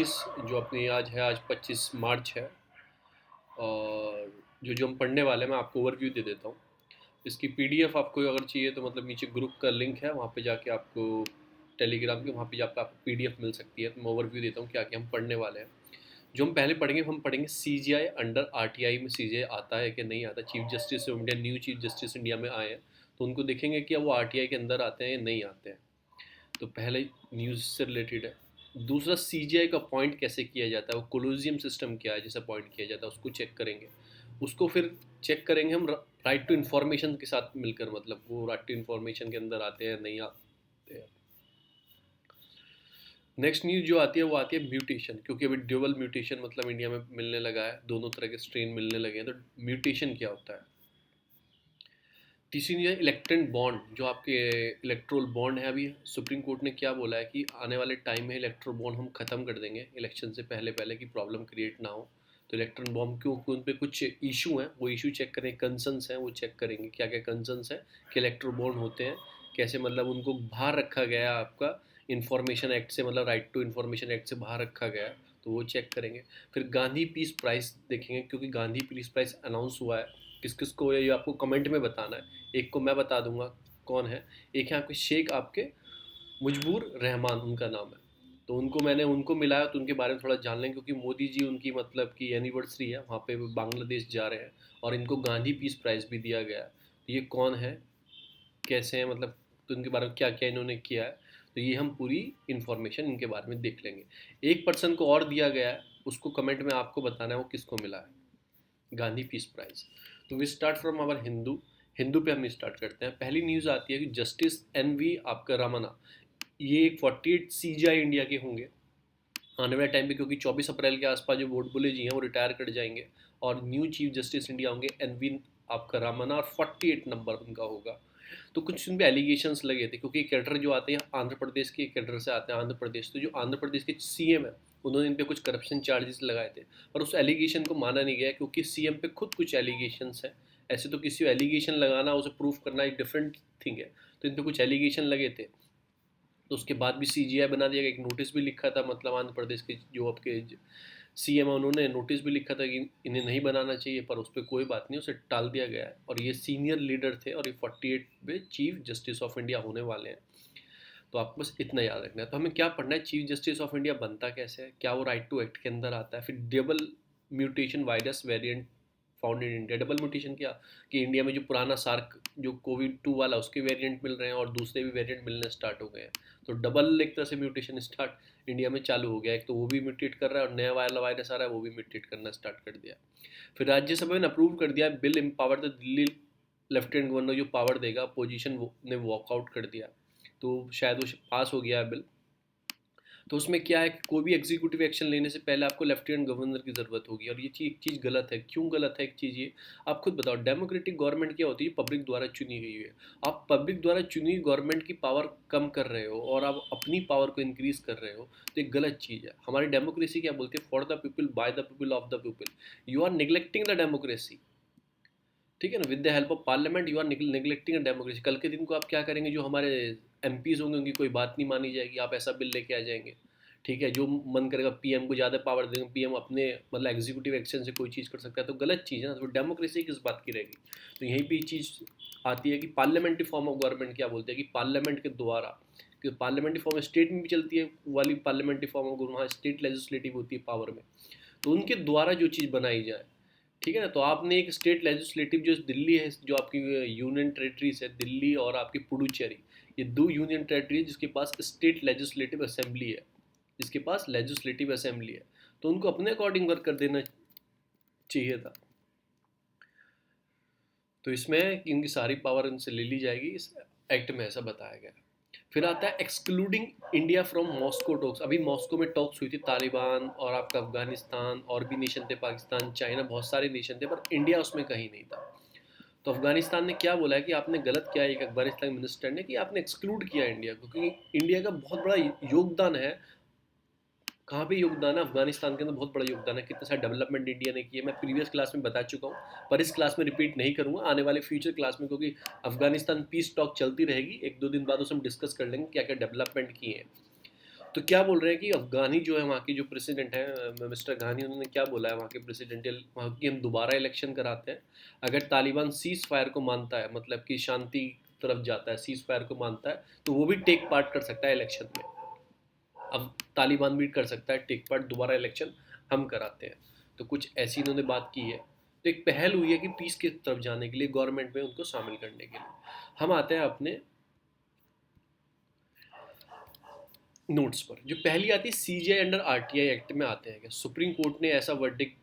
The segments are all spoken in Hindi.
जो अपनी आज 25 मार्च है। और जो हम पढ़ने वाले हैं मैं आपको ओवरव्यू दे देता हूँ। इसकी पीडीएफ आपको अगर चाहिए तो मतलब नीचे ग्रुप का लिंक है, वहाँ पे जाके आपको टेलीग्राम के वहाँ पे जाकर आपको पीडीएफ मिल सकती है। तो मैं ओवरव्यू देता हूँ क्या क्या हम पढ़ने वाले हैं। जो हम पहले पढ़ेंगे, हम पढ़ेंगे सीजीआई अंडर आरटीआई में सीजीआई आता है कि नहीं आता। Chief justice of India, new chief justice India में आए हैं तो उनको देखेंगे कि वो आरटीआई के अंदर आते हैं या नहीं आते हैं। तो पहले न्यूज़ से रिलेटेड है। दूसरा सीजीआई का पॉइंट कैसे किया जाता है, वो कोलोजियम सिस्टम क्या है जैसे पॉइंट किया जाता है, उसको चेक करेंगे। उसको फिर चेक करेंगे हम राइट टू इन्फॉर्मेशन के साथ मिलकर, मतलब वो राइट टू इन्फॉर्मेशन के अंदर आते हैं नहीं आते हैं। नेक्स्ट न्यूज़ जो आती है वो आती है म्यूटेशन, क्योंकि अभी ड्यूबल म्यूटेशन मतलब इंडिया में मिलने लगा है, दोनों तरह के स्ट्रेन मिलने लगे हैं। तो म्यूटेशन क्या होता है। तीसरी न्यूज़ है इलेक्ट्रॉन बॉन्ड, जो आपके इलेक्ट्रोल बॉन्ड है। अभी सुप्रीम कोर्ट ने क्या बोला है कि आने वाले टाइम में इलेक्ट्रो बॉन्ड हम ख़त्म कर देंगे इलेक्शन से पहले पहले, की प्रॉब्लम क्रिएट ना हो। तो इलेक्ट्रॉन बॉम्ब क्योंकि उन पे कुछ इशू हैं, वो इशू चेक करें, कंसर्न्स हैं वो चेक करेंगे क्या क्या कंसर्न्स हैं कि इलेक्ट्रो बॉन्ड होते हैं कैसे, मतलब उनको बाहर रखा गया है आपका इन्फॉर्मेशन एक्ट से, मतलब राइट टू इन्फॉर्मेशन एक्ट से बाहर रखा गया है। तो वो चेक करेंगे। फिर गांधी पीस प्राइज़ देखेंगे, क्योंकि गांधी पीस प्राइज़ अनाउंस हुआ है। किस किस को ये आपको कमेंट में बताना है। एक को मैं बता दूंगा कौन है। एक है आपके शेख आपके मुजबूर रहमान उनका नाम है। तो उनको मिलाया तो उनके बारे में थोड़ा जान लें, क्योंकि मोदी जी उनकी मतलब की एनिवर्सरी है, वहाँ पे वो बांग्लादेश जा रहे हैं और इनको गांधी पीस प्राइज़ भी दिया गया है। तो ये कौन है, कैसे हैं, मतलब तो इनके बारे में क्या क्या इन्होंने किया है। तो ये हम पूरी इन्फॉर्मेशन इनके बारे में देख लेंगे। एक पर्सन को और दिया गया है, उसको कमेंट में आपको बताना है वो किसको मिला है गांधी पीस प्राइज। तो we start from our Hindu. Hindu पे हम स्टार्ट करते हैं। पहली न्यूज़ आती है कि जस्टिस एन वी आपका रमना, ये एक 48 सीजीआई इंडिया के होंगे आने वाले टाइम पे, क्योंकि 24 अप्रैल के आसपास जो बोडबुले जी हैं वो रिटायर कर जाएंगे और न्यू चीफ जस्टिस इंडिया होंगे एन वी आपका रामना, और 48 नंबर उनका होगा। तो कुछ उन पर एलिगेशंस लगे थे, क्योंकि कैडर जो आते हैं आंध्र प्रदेश के कैडर से आते हैं आंध्र प्रदेश। तो जो आंध्र प्रदेश के सीएम है उन्होंने इन पे कुछ करप्शन चार्जेस लगाए थे, पर उस एलिगेशन को माना नहीं गया, क्योंकि सीएम पे खुद कुछ एलिगेशंस है। ऐसे तो किसी को एलिगेशन लगाना उसे प्रूफ करना एक डिफरेंट थिंग है। तो इन पे कुछ एलिगेशन लगे थे, तो उसके बाद भी सीजीआई बना दिया गया। एक नोटिस भी लिखा था, मतलब आंध्र प्रदेश के जो आपके सीएम है उन्होंने नोटिस भी लिखा था कि इन्हें नहीं बनाना चाहिए, पर उस पर कोई बात नहीं, उसे टाल दिया गया है। और ये सीनियर लीडर थे और ये 48 में चीफ जस्टिस ऑफ इंडिया होने वाले हैं। तो आपको बस इतना याद रखना है। तो हमें क्या पढ़ना है, चीफ जस्टिस ऑफ इंडिया बनता कैसे है, क्या वो राइट टू एक्ट के अंदर आता है। फिर double mutation virus variant found in India. Double mutation क्या, कि इंडिया में जो पुराना सार्क जो कोविड 2 वाला उसके वेरिएंट मिल रहे हैं और दूसरे भी वेरिएंट मिलने स्टार्ट हो गए हैं। तो डबल एक तरह से म्यूटेशन स्टार्ट इंडिया में चालू हो गया। एक तो वो भी म्यूटेट कर रहा है और नया वाला वायरस आ रहा है वो भी म्यूटेट करना स्टार्ट कर दिया। फिर राज्यसभा ने अप्रूव कर दिया bill empower the Delhi lieutenant governor, जो पावर देगा पोजीशन ने वॉकआउट कर दिया। तो शायद वो पास हो गया है बिल। तो उसमें क्या है कि कोई भी एग्जीक्यूटिव एक्शन लेने से पहले आपको लेफ्टिनेंट गवर्नर की ज़रूरत होगी, और ये चीज़ एक चीज़ गलत है। क्यों गलत है एक चीज़ ये, आप खुद बताओ। डेमोक्रेटिक गवर्नमेंट क्या होती है, पब्लिक द्वारा चुनी गई है। आप पब्लिक द्वारा चुनी हुई गवर्नमेंट की पावर कम कर रहे हो और आप अपनी पावर को इंक्रीज कर रहे हो, तो एक गलत चीज़ है। हमारी डेमोक्रेसी क्या बोलती है, for the people by the people of the people. You are neglecting the democracy, ठीक है ना। With the help of parliament you are neglecting democracy. कल के दिन को आप क्या करेंगे, जो हमारे एमपीज होंगे उनकी कोई बात नहीं मानी जाएगी, आप ऐसा बिल लेके आ जाएंगे, ठीक है। जो मन करेगा पीएम को ज़्यादा पावर देंगे, पीएम अपने मतलब एग्जीक्यूटिव एक्शन से कोई चीज़ कर सकता है, तो गलत चीज़ है ना। तो डेमोक्रेसी किस बात की रहेगी। तो यहीं पर चीज़ आती है कि पार्लियामेंट्री फॉर्म ऑफ गवर्नमेंट क्या बोलते हैं, कि पार्लियामेंट के द्वारा, कि पार्लियामेंट्री फॉर्म स्टेट में भी चलती है वाली पार्लियामेंट्री फॉर्म ऑफ गवर्नमेंट, वहाँ स्टेट लेजिस्लेटिव होती है पावर में। तो उनके द्वारा जो चीज़ बनाई जाए, ठीक है ना। तो आपने एक स्टेट लेजिस्लेटिव जो दिल्ली है, जो आपकी यूनियन टेरिटरीज है दिल्ली और आपकी पुडुचेरी, ये दो यूनियन टेरिटरी जिसके पास स्टेट लेजिस्लेटिव असेंबली है, जिसके पास लेजिस्लेटिव असेंबली है, तो उनको अपने अकॉर्डिंग वर्क कर देना चाहिए था। तो इसमें इनकी सारी पावर इनसे ले ली जाएगी, इस एक्ट में ऐसा बताया गया। फिर आता है excluding India from Moscow talks. अभी मॉस्को में टॉक्स हुई थी तालिबान और आपका अफगानिस्तान और भी नेशन थे, पाकिस्तान चाइना, बहुत सारे नेशन थे, पर इंडिया उसमें कहीं नहीं था। तो अफगानिस्तान ने क्या बोला है कि आपने गलत किया है, एक अफगानिस्तान मिनिस्टर ने, कि आपने एक्सक्लूड किया इंडिया को, क्योंकि इंडिया का बहुत बड़ा योगदान है। कहाँ पे योगदान है, अफगानिस्तान के अंदर बहुत बड़ा योगदान है। कितना सारा डेवलपमेंट इंडिया ने किया, मैं प्रीवियस क्लास में बता चुका हूँ, पर इस क्लास में रिपीट नहीं करूँगा, आने वाले फ्यूचर क्लास में, क्योंकि अफगानिस्तान पीस टॉक चलती रहेगी, 1-2 दिन बाद उसे हम डिस्कस कर लेंगे क्या क्या डेवलपमेंट किए हैं। तो क्या बोल रहे हैं कि अफगानी जो है वहाँ की जो प्रेसिडेंट है मिस्टर घानी, उन्होंने क्या बोला है वहाँ के प्रेसिडेंटियल, वहाँ की हम दोबारा इलेक्शन कराते हैं अगर तालिबान सीज फायर को मानता है, मतलब कि शांति तरफ जाता है, सीज फायर को मानता है, तो वो भी टेक पार्ट कर सकता है इलेक्शन में। अब तालिबान भी कर सकता है टेक पार्ट, दोबारा इलेक्शन हम कराते हैं। तो कुछ ऐसी इन्होंने बात की है। तो एक पहल हुई है कि पीस की तरफ जाने के लिए, गवर्नमेंट में उनको शामिल करने के लिए। हम आते हैं अपने नोट्स पर। जो पहली आती है सीजीआई अंडर आरटीआई एक्ट में आते हैं कि सुप्रीम कोर्ट ने ऐसा वर्डिक्ट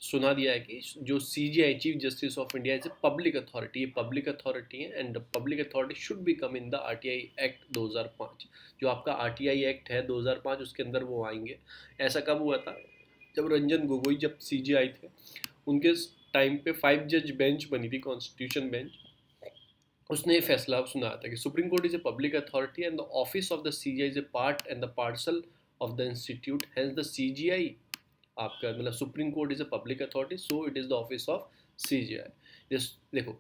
सुना दिया है कि जो CGI chief justice of India is a public authority, ये पब्लिक अथॉरिटी है and public authority should be come in the RTI act 2005। जो आपका आरटीआई एक्ट है 2005, उसके अंदर वो आएंगे। ऐसा कब हुआ था? जब रंजन गोगोई जब सीजीआई थे, उनके टाइम पे 5 जज बेंच बनी थी, कॉन्स्टिट्यूशन बेंच। उसने ये फैसला सुनाया था कि supreme court is a public authority and the office of the CGI is a part and the parcel of the institute, hence the CGI आपका मतलब supreme court is a public authority, so it is the office of CGI. देखो,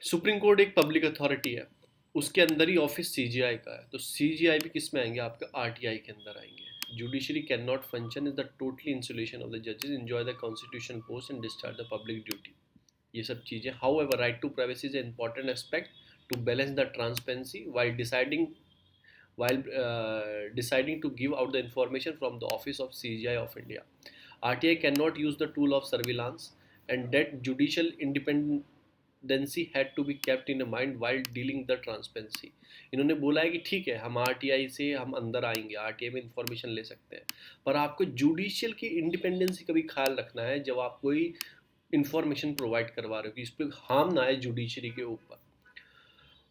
सुप्रीम कोर्ट एक पब्लिक अथॉरिटी है, उसके अंदर ही ऑफिस सीजीआई का है, तो सीजीआई भी किस में आएंगे? आपका आरटीआई के अंदर आएंगे। Judiciary can not function is the totally insulation of the जजेस enjoy the constitution post and discharge the public duty. ये सब चीज़ें। However right to privacy is an important aspect to balance the transparency while deciding to give out the information from the office of CGI of India. RTI cannot use the tool of surveillance and that judicial independency had to be kept in mind while dealing the transparency. इन्होंने बोला है कि ठीक है, हम आरटीआई से हम अंदर आएंगे, आरटीआई में इंफॉर्मेशन ले सकते हैं, पर आपको जुडिशियल की इंडिपेंडेंसी का भी ख्याल रखना है जब आप कोई इंफॉर्मेशन प्रोवाइड करवा रहे हो कि इस पर हार्म ना आए जुडिशरी के ऊपर।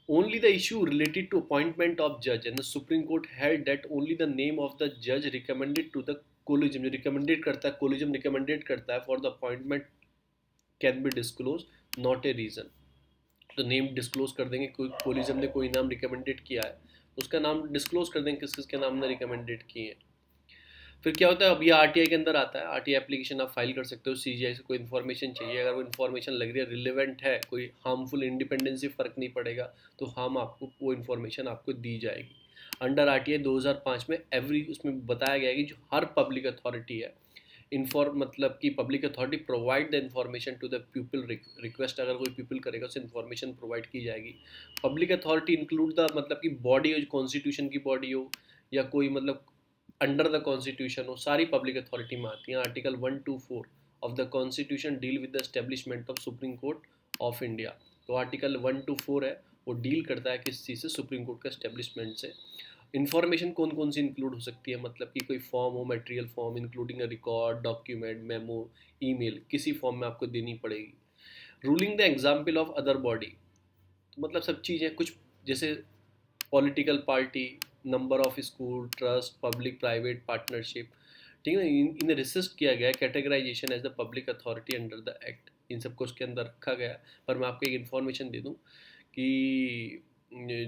Only the issue related to appointment of judge and the Supreme Court held that only the name of the judge recommended to the collegium, जो recommended करता है, collegium recommended करता है for the appointment can be disclosed, not a reason। तो नेम डिस्क्लोज कर देंगे, कोई collegium ने कोई नाम रिकमेंडेड किया है, उसका नाम डिस्क्लोज कर देंगे किस किस के नाम ने रिकमेंडेड किए हैं। फिर क्या होता है, अब ये आरटीआई के अंदर आता है। आरटीआई एप्लीकेशन आप फाइल कर सकते हो सीजीआई से, कोई इन्फॉर्मेशन चाहिए, अगर वो इन्फॉर्मेशन लग रही है रिलेवेंट है, कोई हार्मफुल इंडिपेंडेंसी फ़र्क नहीं पड़ेगा, तो हम आपको वो इन्फॉर्मेशन आपको दी जाएगी। अंडर आरटीआई 2005 में उसमें बताया गया है कि जो हर पब्लिक अथॉरिटी है, मतलब कि public authority provide the information to the people, request अगर कोई पीपल करेगा उसे इन्फॉर्मेशन प्रोवाइड की जाएगी। पब्लिक अथॉरिटी इंक्लूड द मतलब कि बॉडी हो, कॉन्स्टिट्यूशन की बॉडी हो या कोई मतलब अंडर द कॉन्स्टिट्यूशन हो, सारी पब्लिक अथॉरिटी में आती हैं। Article 124 of the constitution deal with the establishment of supreme court of India. तो आर्टिकल 124 है, वो डील करता है किस चीज़ से? सुप्रीम कोर्ट का एस्टेब्लिशमेंट से। इन्फॉर्मेशन कौन कौन सी इंक्लूड हो सकती है? मतलब कि कोई फॉर्म हो, material form including a record, document, memo, email, किसी फॉर्म में आपको देनी पड़ेगी। Ruling the example of other body, मतलब सब चीज़ें, कुछ जैसे political party, number of school, trust, public private partnership, ठीक है ना, इन्हें रिसिस्ट किया गया है categorisation as the public authority under the act, इन सबको उसके अंदर रखा गया है। पर मैं आपको एक इन्फॉर्मेशन दे दूं कि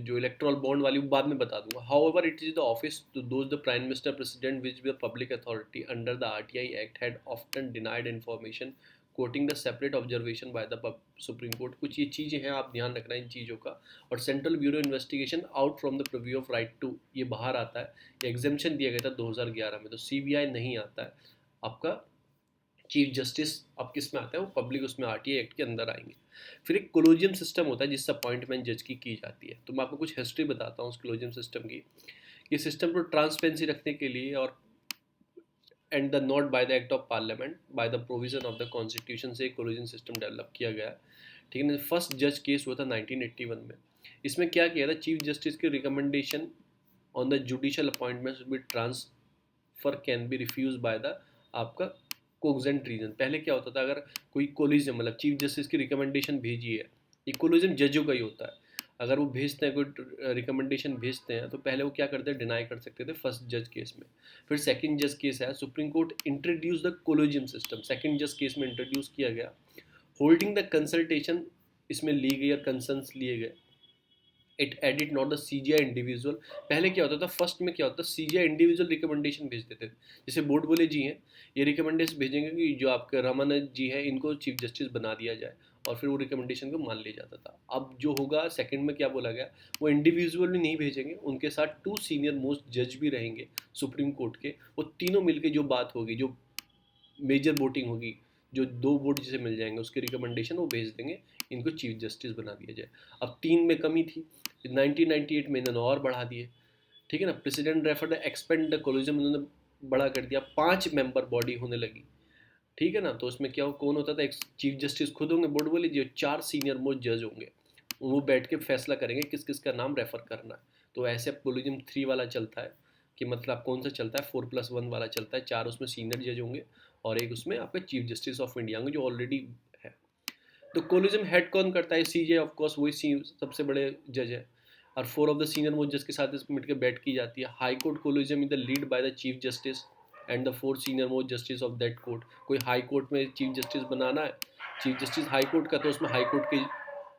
जो इलेक्ट्रल बॉन्ड वाली बाद में बता दूंगा। However it is the office to those the prime minister president which the public authority under the RTI act had often denied information quoting the separate observation by the supreme court. कुछ ये चीज़ें हैं, आप ध्यान रखना इन चीज़ों का। और central bureau investigation out from the preview of right to, ये बाहर आता है, ये एग्जेम्पशन दिया गया था 2011 में। तो सीबीआई नहीं आता है आपका। चीफ जस्टिस अब किस में आता है? वो पब्लिक उसमें आरटीआई एक्ट के अंदर आएंगे। फिर एक कोलोजियम सिस्टम होता है जिससे अपॉइंटमेंट जज की जाती है। तो मैं आपको कुछ हिस्ट्री बताता हूँ उस कोलोजियम सिस्टम की। ये सिस्टम को ट्रांसपेरेंसी रखने के लिए और and the not by the act of parliament by the provision of the constitution से कोलिजन सिस्टम डेवलप किया गया। ठीक है ना। फर्स्ट जज केस हुआ था 1981 में। इसमें क्या किया था, चीफ जस्टिस की recommendation on the judicial appointment with transfer can be refuse by the आपका कोग्जेंट रीजन। पहले क्या होता था, अगर कोई कोलिजम मतलब चीफ जस्टिस की रिकमेंडेशन भेजी है, ये कोलिजम जजों का ही होता है, अगर वो भेजते हैं कोई रिकमेंडेशन भेजते हैं तो पहले वो क्या करते हैं, डिनाई कर सकते थे फर्स्ट जज केस में। फिर सेकंड जज केस है, supreme court introduce the collegium system, second जज केस में इंट्रोड्यूस किया गया। होल्डिंग द कंसल्टेशन इसमें ली गई और कंसर्न्स लिए गए। It edit not the CGI individual. पहले क्या होता था, फर्स्ट में क्या होता था, सीजीआई इंडिविजुअल रिकमेंडेशन भेजते थे। जैसे बोर्ड बोले जी हैं, ये रिकमेंडेशन भेजेंगे कि जो आपके रामानंद जी हैं इनको चीफ जस्टिस बना दिया जाए, और फिर वो रिकमेंडेशन को मान लिया जाता था। अब जो होगा सेकंड में क्या बोला गया, वो इंडिविजुअली नहीं भेजेंगे, उनके साथ 2 सीनियर मोस्ट जज भी रहेंगे सुप्रीम कोर्ट के, वो तीनों मिलके जो बात होगी, जो मेजर वोटिंग होगी, जो 2 वोट जिसे मिल जाएंगे उसके रिकमेंडेशन वो भेज देंगे, इनको चीफ जस्टिस बना दिया जाए। अब 3 में कमी थी, 1998 में इन्होंने और बढ़ा दिए, ठीक है ना। President refer the expand the collegium, इन्होंने बड़ा कर दिया, 5 मेंबर बॉडी होने लगी, ठीक है ना। तो उसमें क्या कौन होता था, एक चीफ जस्टिस खुद होंगे बोर्ड वाले, जो 4 सीनियर मोस्ट जज होंगे, वो बैठ के फैसला करेंगे किस किस का नाम रेफर करना है। तो ऐसे कोलिजम 3 वाला चलता है कि मतलब कौन सा चलता है, 4+1 वाला चलता है, 4 उसमें सीनियर जज होंगे और एक उसमें आपका चीफ जस्टिस ऑफ इंडिया होंगे जो ऑलरेडी है। तो कोलिजम हेड कौन करता है, सीजे ऑफ कोर्स वही सबसे बड़े जज है, और 4 ऑफ द सीनियर मोस्ट जज के साथ इसमें मिलकर बैठ की जाती है। High court collegium is the lead by the chief justice and the 4 senior most justice of that court. कोई हाई कोर्ट में चीफ जस्टिस बनाना है, चीफ जस्टिस हाई कोर्ट का, तो उसमें हाई कोर्ट के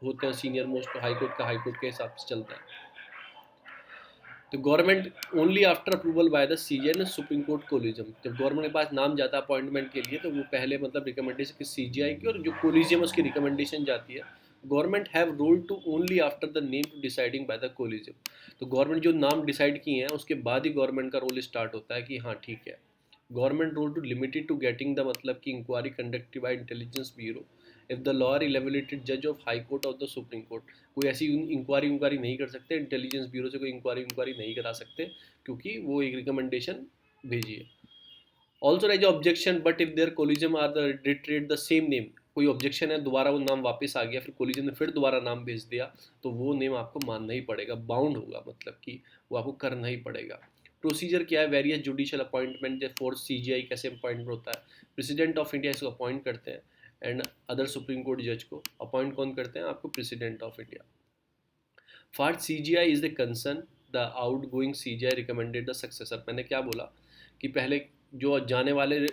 होते हैं सीनियर मोस्ट, तो हाई कोर्ट का हाई कोर्ट के हिसाब से चलता है। तो government only after approval by the CJ and supreme court collegium, जब गवर्नमेंट के पास नाम जाता है अपॉइंटमेंट के लिए, तो वो पहले मतलब रिकमेंडेशन की सीजीआई की, और जो कोलिजियम उसकी रिकमेंडेशन जाती है। Government have rule to only after the name to deciding by the collegium. तो गवर्नमेंट जो नाम डिसाइड किए हैं उसके बाद ही गवर्नमेंट का रोल स्टार्ट होता है कि हाँ ठीक है। Government role to limited to getting the मतलब की inquiry conducted by intelligence bureau if the lawyer elevated जज of high court of the supreme court. कोई ऐसी इंक्वायरी नहीं कर सकते, इंटेलिजेंस ब्यूरो से कोई इंक्वायरी नहीं करा सकते, क्योंकि वो एक रिकमेंडेशन भेजी है। Also raise objection but if there collegium are the reiterate the same name, कोई ऑब्जेक्शन है, दोबारा वो नाम वापस आ गया, फिर कोलिजन ने फिर दोबारा नाम भेज दिया, तो वो नेम आपको मानना ही पड़ेगा, बाउंड होगा, मतलब कि वो आपको करना ही पड़ेगा। प्रोसीजर क्या है, वेरियस जुडिशियल अपॉइंटमेंट, जैसे फोर्स सीजीआई कैसे अपॉइंटमेंट होता है, प्रेसिडेंट ऑफ इंडिया इसको अपॉइंट करते हैं, एंड अदर सुप्रीम कोर्ट जज को अपॉइंट कौन करते हैं, आपको president of India. For CGI is the concern the out going CGI recommended the successor. मैंने क्या बोला कि पहले जो जाने वाले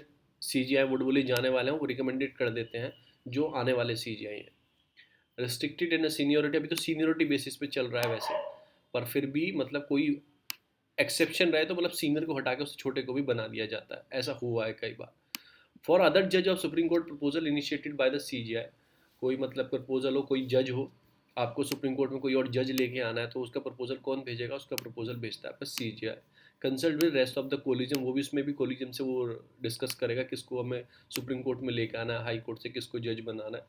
सीजीआई वुड बोली जाने वाले हैं वो रिकमेंडेड कर देते हैं जो आने वाले सीजीआई हैं। रिस्ट्रिक्टेड इन सीनियोरिटी, अभी तो सीनियोरिटी बेसिस पे चल रहा है वैसे, पर फिर भी मतलब कोई एक्सेप्शन रहे तो मतलब सीनियर को हटा के उससे छोटे को भी बना दिया जाता है, ऐसा हुआ है कई बार। फॉर अदर जज of supreme court proposal initiated by the CGI, कोई मतलब प्रपोजल हो, कोई जज हो, आपको सुप्रीम कोर्ट में कोई और जज लेके आना है, तो उसका प्रपोजल कौन भेजेगा, उसका प्रपोजल भेजता है आपका CJI. Consult with rest of the collegium, वो भी उसमें भी कोलिजम से वो डिस्कस करेगा किसको हमें सुप्रीम कोर्ट में लेके आना है, हाई कोर्ट से किसको जज बनाना है,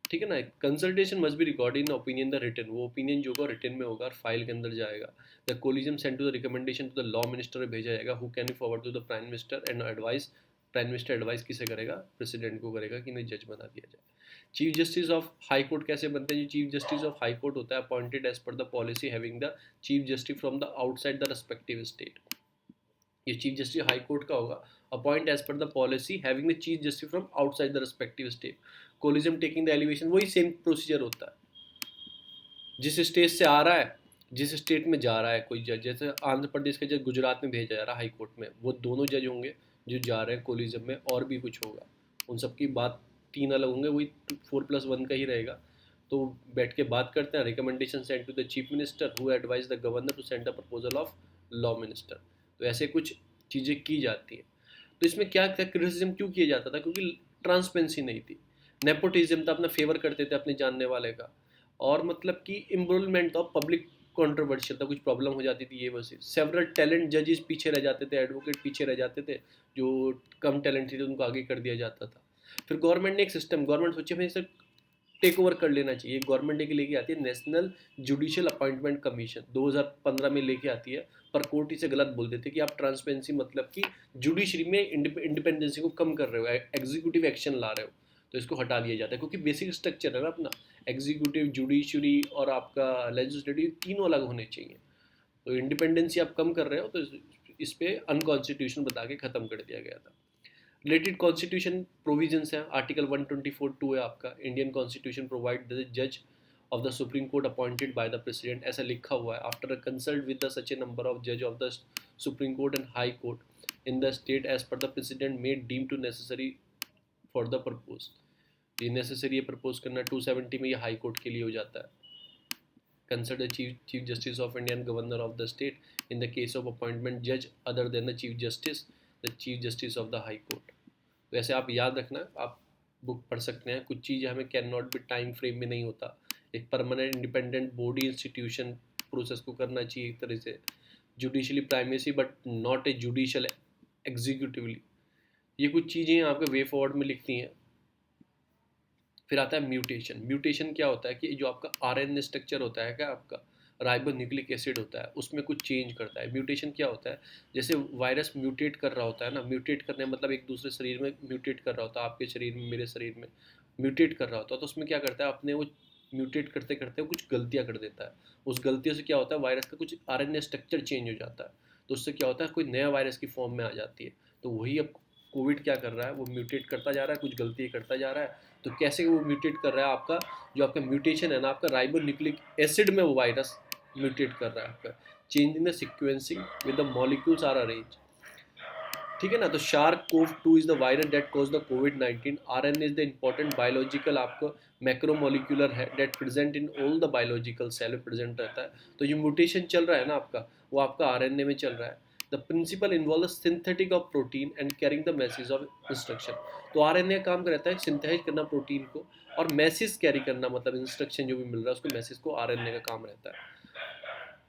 ठीक है ना। Consultation must be record in opinion the written, वो ओपिनियन जो होगा रिटन में होगा और फाइल के अंदर जाएगा। The collegium send to the recommendation to the law minister भेजा जाएगा, who can be forward to the prime minister and advice. Prime minister advice किसे करेगा, प्रेसिडेंट को करेगा कि इन्हें जज बना दिया जाए। Chief justice of high court कैसे बनते हैं, जो chief justice of high court होता है appointed as per the policy having the chief justice from the outside the respective state. ये चीफ जस्टिस हाई कोर्ट का होगा, appoint as per the policy having the chief justice from outside the respective state. Collegium taking the elevation, वही सेम प्रोसीजर होता है, जिस स्टेट से आ रहा है, जिस स्टेट में जा रहा है कोई जज, जैसे आंध्र प्रदेश का जज गुजरात में भेजा जा रहा है हाई कोर्ट में, वो दोनों जज होंगे जो जा रहे हैं कोलिजम में, और भी कुछ होगा, उन सबकी बात 3 अलग होंगे, वही 4+1 का ही रहेगा। तो बैठ के बात करते हैं, recommendation send to the chief minister who advise the governor to send the proposal of law minister. तो ऐसे कुछ चीज़ें की जाती हैं। तो इसमें क्या था, क्रिटिसिज्म क्यों किया जाता था, क्योंकि ट्रांसपेरेंसी नहीं थी, नेपोटिज्म था, अपना फेवर करते थे अपने जानने वाले का, और मतलब कि इम्ब्रोलमेंट था, पब्लिक कंट्रोवर्शियल था, कुछ प्रॉब्लम हो जाती थी, ये बस। सेवरल टैलेंट जजेस पीछे रह जाते थे, एडवोकेट पीछे रह जाते थे, जो कम टैलेंट थे उनको आगे कर दिया जाता था। फिर गवर्नमेंट ने एक सिस्टम, गवर्नमेंट सोचे भाई इसे टेक ओवर कर लेना चाहिए, गवर्नमेंट एक लेके आती है नेशनल जुडिशियल अपॉइंटमेंट कमीशन, 2015 में लेके आती है, पर कोर्ट इसे गलत बोल देते कि आप ट्रांसपेरेंसी मतलब कि जुडिशरी में इंडिपेंडेंसी को कम कर रहे हो, एग्जीक्यूटिव एक्शन ला रहे हो, तो इसको हटा दिया जाता है, क्योंकि बेसिक स्ट्रक्चर है ना अपना, एग्जीक्यूटिव जुडिशरी और आपका लेजिस्लेटिव तीनों अलग होने चाहिए। तो इंडिपेंडेंसी आप कम कर रहे हो, तो इस पे अनकॉन्स्टिट्यूशन बता के ख़त्म कर दिया गया था। रिलेटेड कॉन्स्टिट्यूशन प्रोविजंस हैं, आर्टिकल 124(2) है आपका, इंडियन कॉन्स्टिट्यूशन प्रोवाइड द जज of the supreme court appointed by the president, ऐसा लिखा हुआ है, after a consult with the such a number of जज of the supreme court and high court in the state as per the president made deem to necessary for the propose. ये नेसेसरी है प्रपोज करना, 270 में ये हाई कोर्ट के लिए हो जाता है। Consult the chief justice of India and governor of the state in the case of appointment जज other than the chief justice of the high court. वैसे आप याद रखना, आप बुक पढ़ सकते हैं। कुछ चीज़ें हमें can not be time frame में नहीं होता, एक permanent independent body institution process को करना चाहिए एक तरह से, judicially primacy but not a judicial executively. ये कुछ चीज़ें आपके वे फॉरवर्ड में लिखती हैं। फिर आता है म्यूटेशन। म्यूटेशन क्या होता है कि जो आपका आरएनए स्ट्रक्चर होता है, क्या आपका राइबोन्यूक्लिक एसिड होता है, उसमें कुछ चेंज करता है। म्यूटेशन क्या होता है, जैसे वायरस म्यूटेट कर रहा होता है ना, म्यूटेट करने मतलब एक दूसरे शरीर में म्यूटेट कर रहा होता है, आपके शरीर में मेरे शरीर में म्यूटेट कर रहा होता है, तो उसमें क्या करता है, अपने वो म्यूटेट करते करते वो कुछ गलतियाँ कर देता है। उस गलतियों से क्या होता है, वायरस का कुछ आरएनए स्ट्रक्चर चेंज हो जाता है, तो उससे क्या होता है, कोई नया वायरस की फॉर्म में आ जाती है। तो वही अब कोविड क्या कर रहा है, वो म्यूटेट करता जा रहा है, कुछ गलतियाँ करता जा रहा है। तो कैसे वो म्यूटेट कर रहा है, आपका जो आपका म्यूटेशन है ना, आपका राइबोन्यूक्लिक एसिड में वो वायरस म्यूटेट कर रहा है आपका, change in the sequencing with the molecules are arrange. ठीक है ना। तो SARS CoV 2 is the virus that cause the कोविड-19। RNA is the important biological आपको मैक्रोमोलिकुलर है that present in all the biological cell में प्रेजेंट रहता है। तो जो म्यूटेशन चल रहा है ना आपका, वो आपका आरएनए में चल रहा है। The principle involve synthetic of protein and carrying the message of instruction. तो आरएनए काम करता है सिंथेसाइज करना प्रोटीन को और मैसेज कैरी करना, मतलब इंस्ट्रक्शन जो भी मिल रहा है उसको, मैसेज को आरएनए का काम रहता है।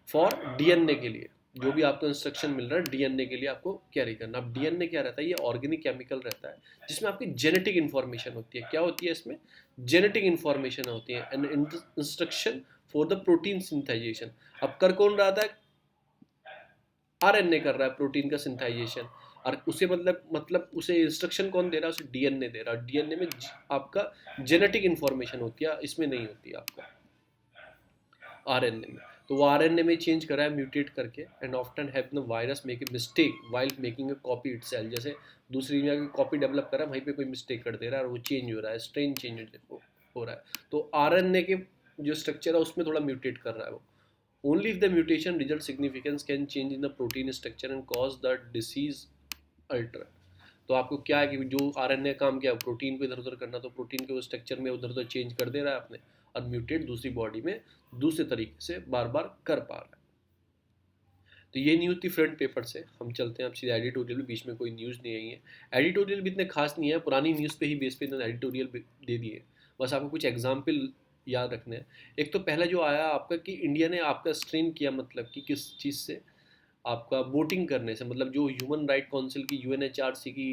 फॉर डीएनए के लिए जो भी आपको इंस्ट्रक्शन मिल रहा है डीएनए के लिए आपको कैरी करना। अब डीएनए क्या रहता है, ये ऑर्गेनिक केमिकल रहता है जिसमें आपकी जेनेटिक इन्फॉर्मेशन होती है। क्या होती है इसमें, जेनेटिक इन्फॉर्मेशन होती है and instruction for the protein synthesisation. अब कर कौन रहा था, आरएनए कर रहा है प्रोटीन का सिंथेसाइजेशन, और उसे मतलब उसे इंस्ट्रक्शन कौन दे रहा है, उसे डीएनए दे रहा है। डीएनए में आपका जेनेटिक इन्फॉर्मेशन होती है, इसमें नहीं होती है आपका आरएनए में। तो वो आरएनए में चेंज करा है म्यूटेट करके, and often have the virus make a mistake while making a copy itself. जैसे दूसरी जगह की कॉपी डेवलप कर रहा है, वहीं पे कोई मिस्टेक कर दे रहा है और वो चेंज हो रहा है, स्ट्रेन चेंज हो रहा है। तो आरएनए के जो स्ट्रक्चर है उसमें थोड़ा म्यूटेट कर रहा है वो। Only if the mutation result significance can change in the protein structure and cause the disease alter. तो आपको क्या है कि जो आरएनए काम किया प्रोटीन को इधर उधर करना, तो प्रोटीन के वो स्ट्रक्चर में उधर उधर चेंज कर दे रहा है आपने, और म्यूटेट दूसरी बॉडी में दूसरे तरीके से बार बार कर पा रहा है। तो ये न्यूज़ थी फ्रंट पेपर से। हम चलते हैं अब सीधे एडिटोरियल में, बीच में कोई न्यूज़ नहीं आई है। एडिटोरियल भी इतने खास नहीं है, पुरानी न्यूज़ पे ही बेस पे इन्होंने एडिटोरियल दे दिए। बस आपको कुछ एग्जाम्पल याद रखने हैं। एक तो पहला जो आया आपका कि इंडिया ने आपका स्ट्रेन किया, मतलब कि किस चीज़ से, आपका वोटिंग करने से, मतलब जो ह्यूमन राइट काउंसिल की यूएनएचआरसी की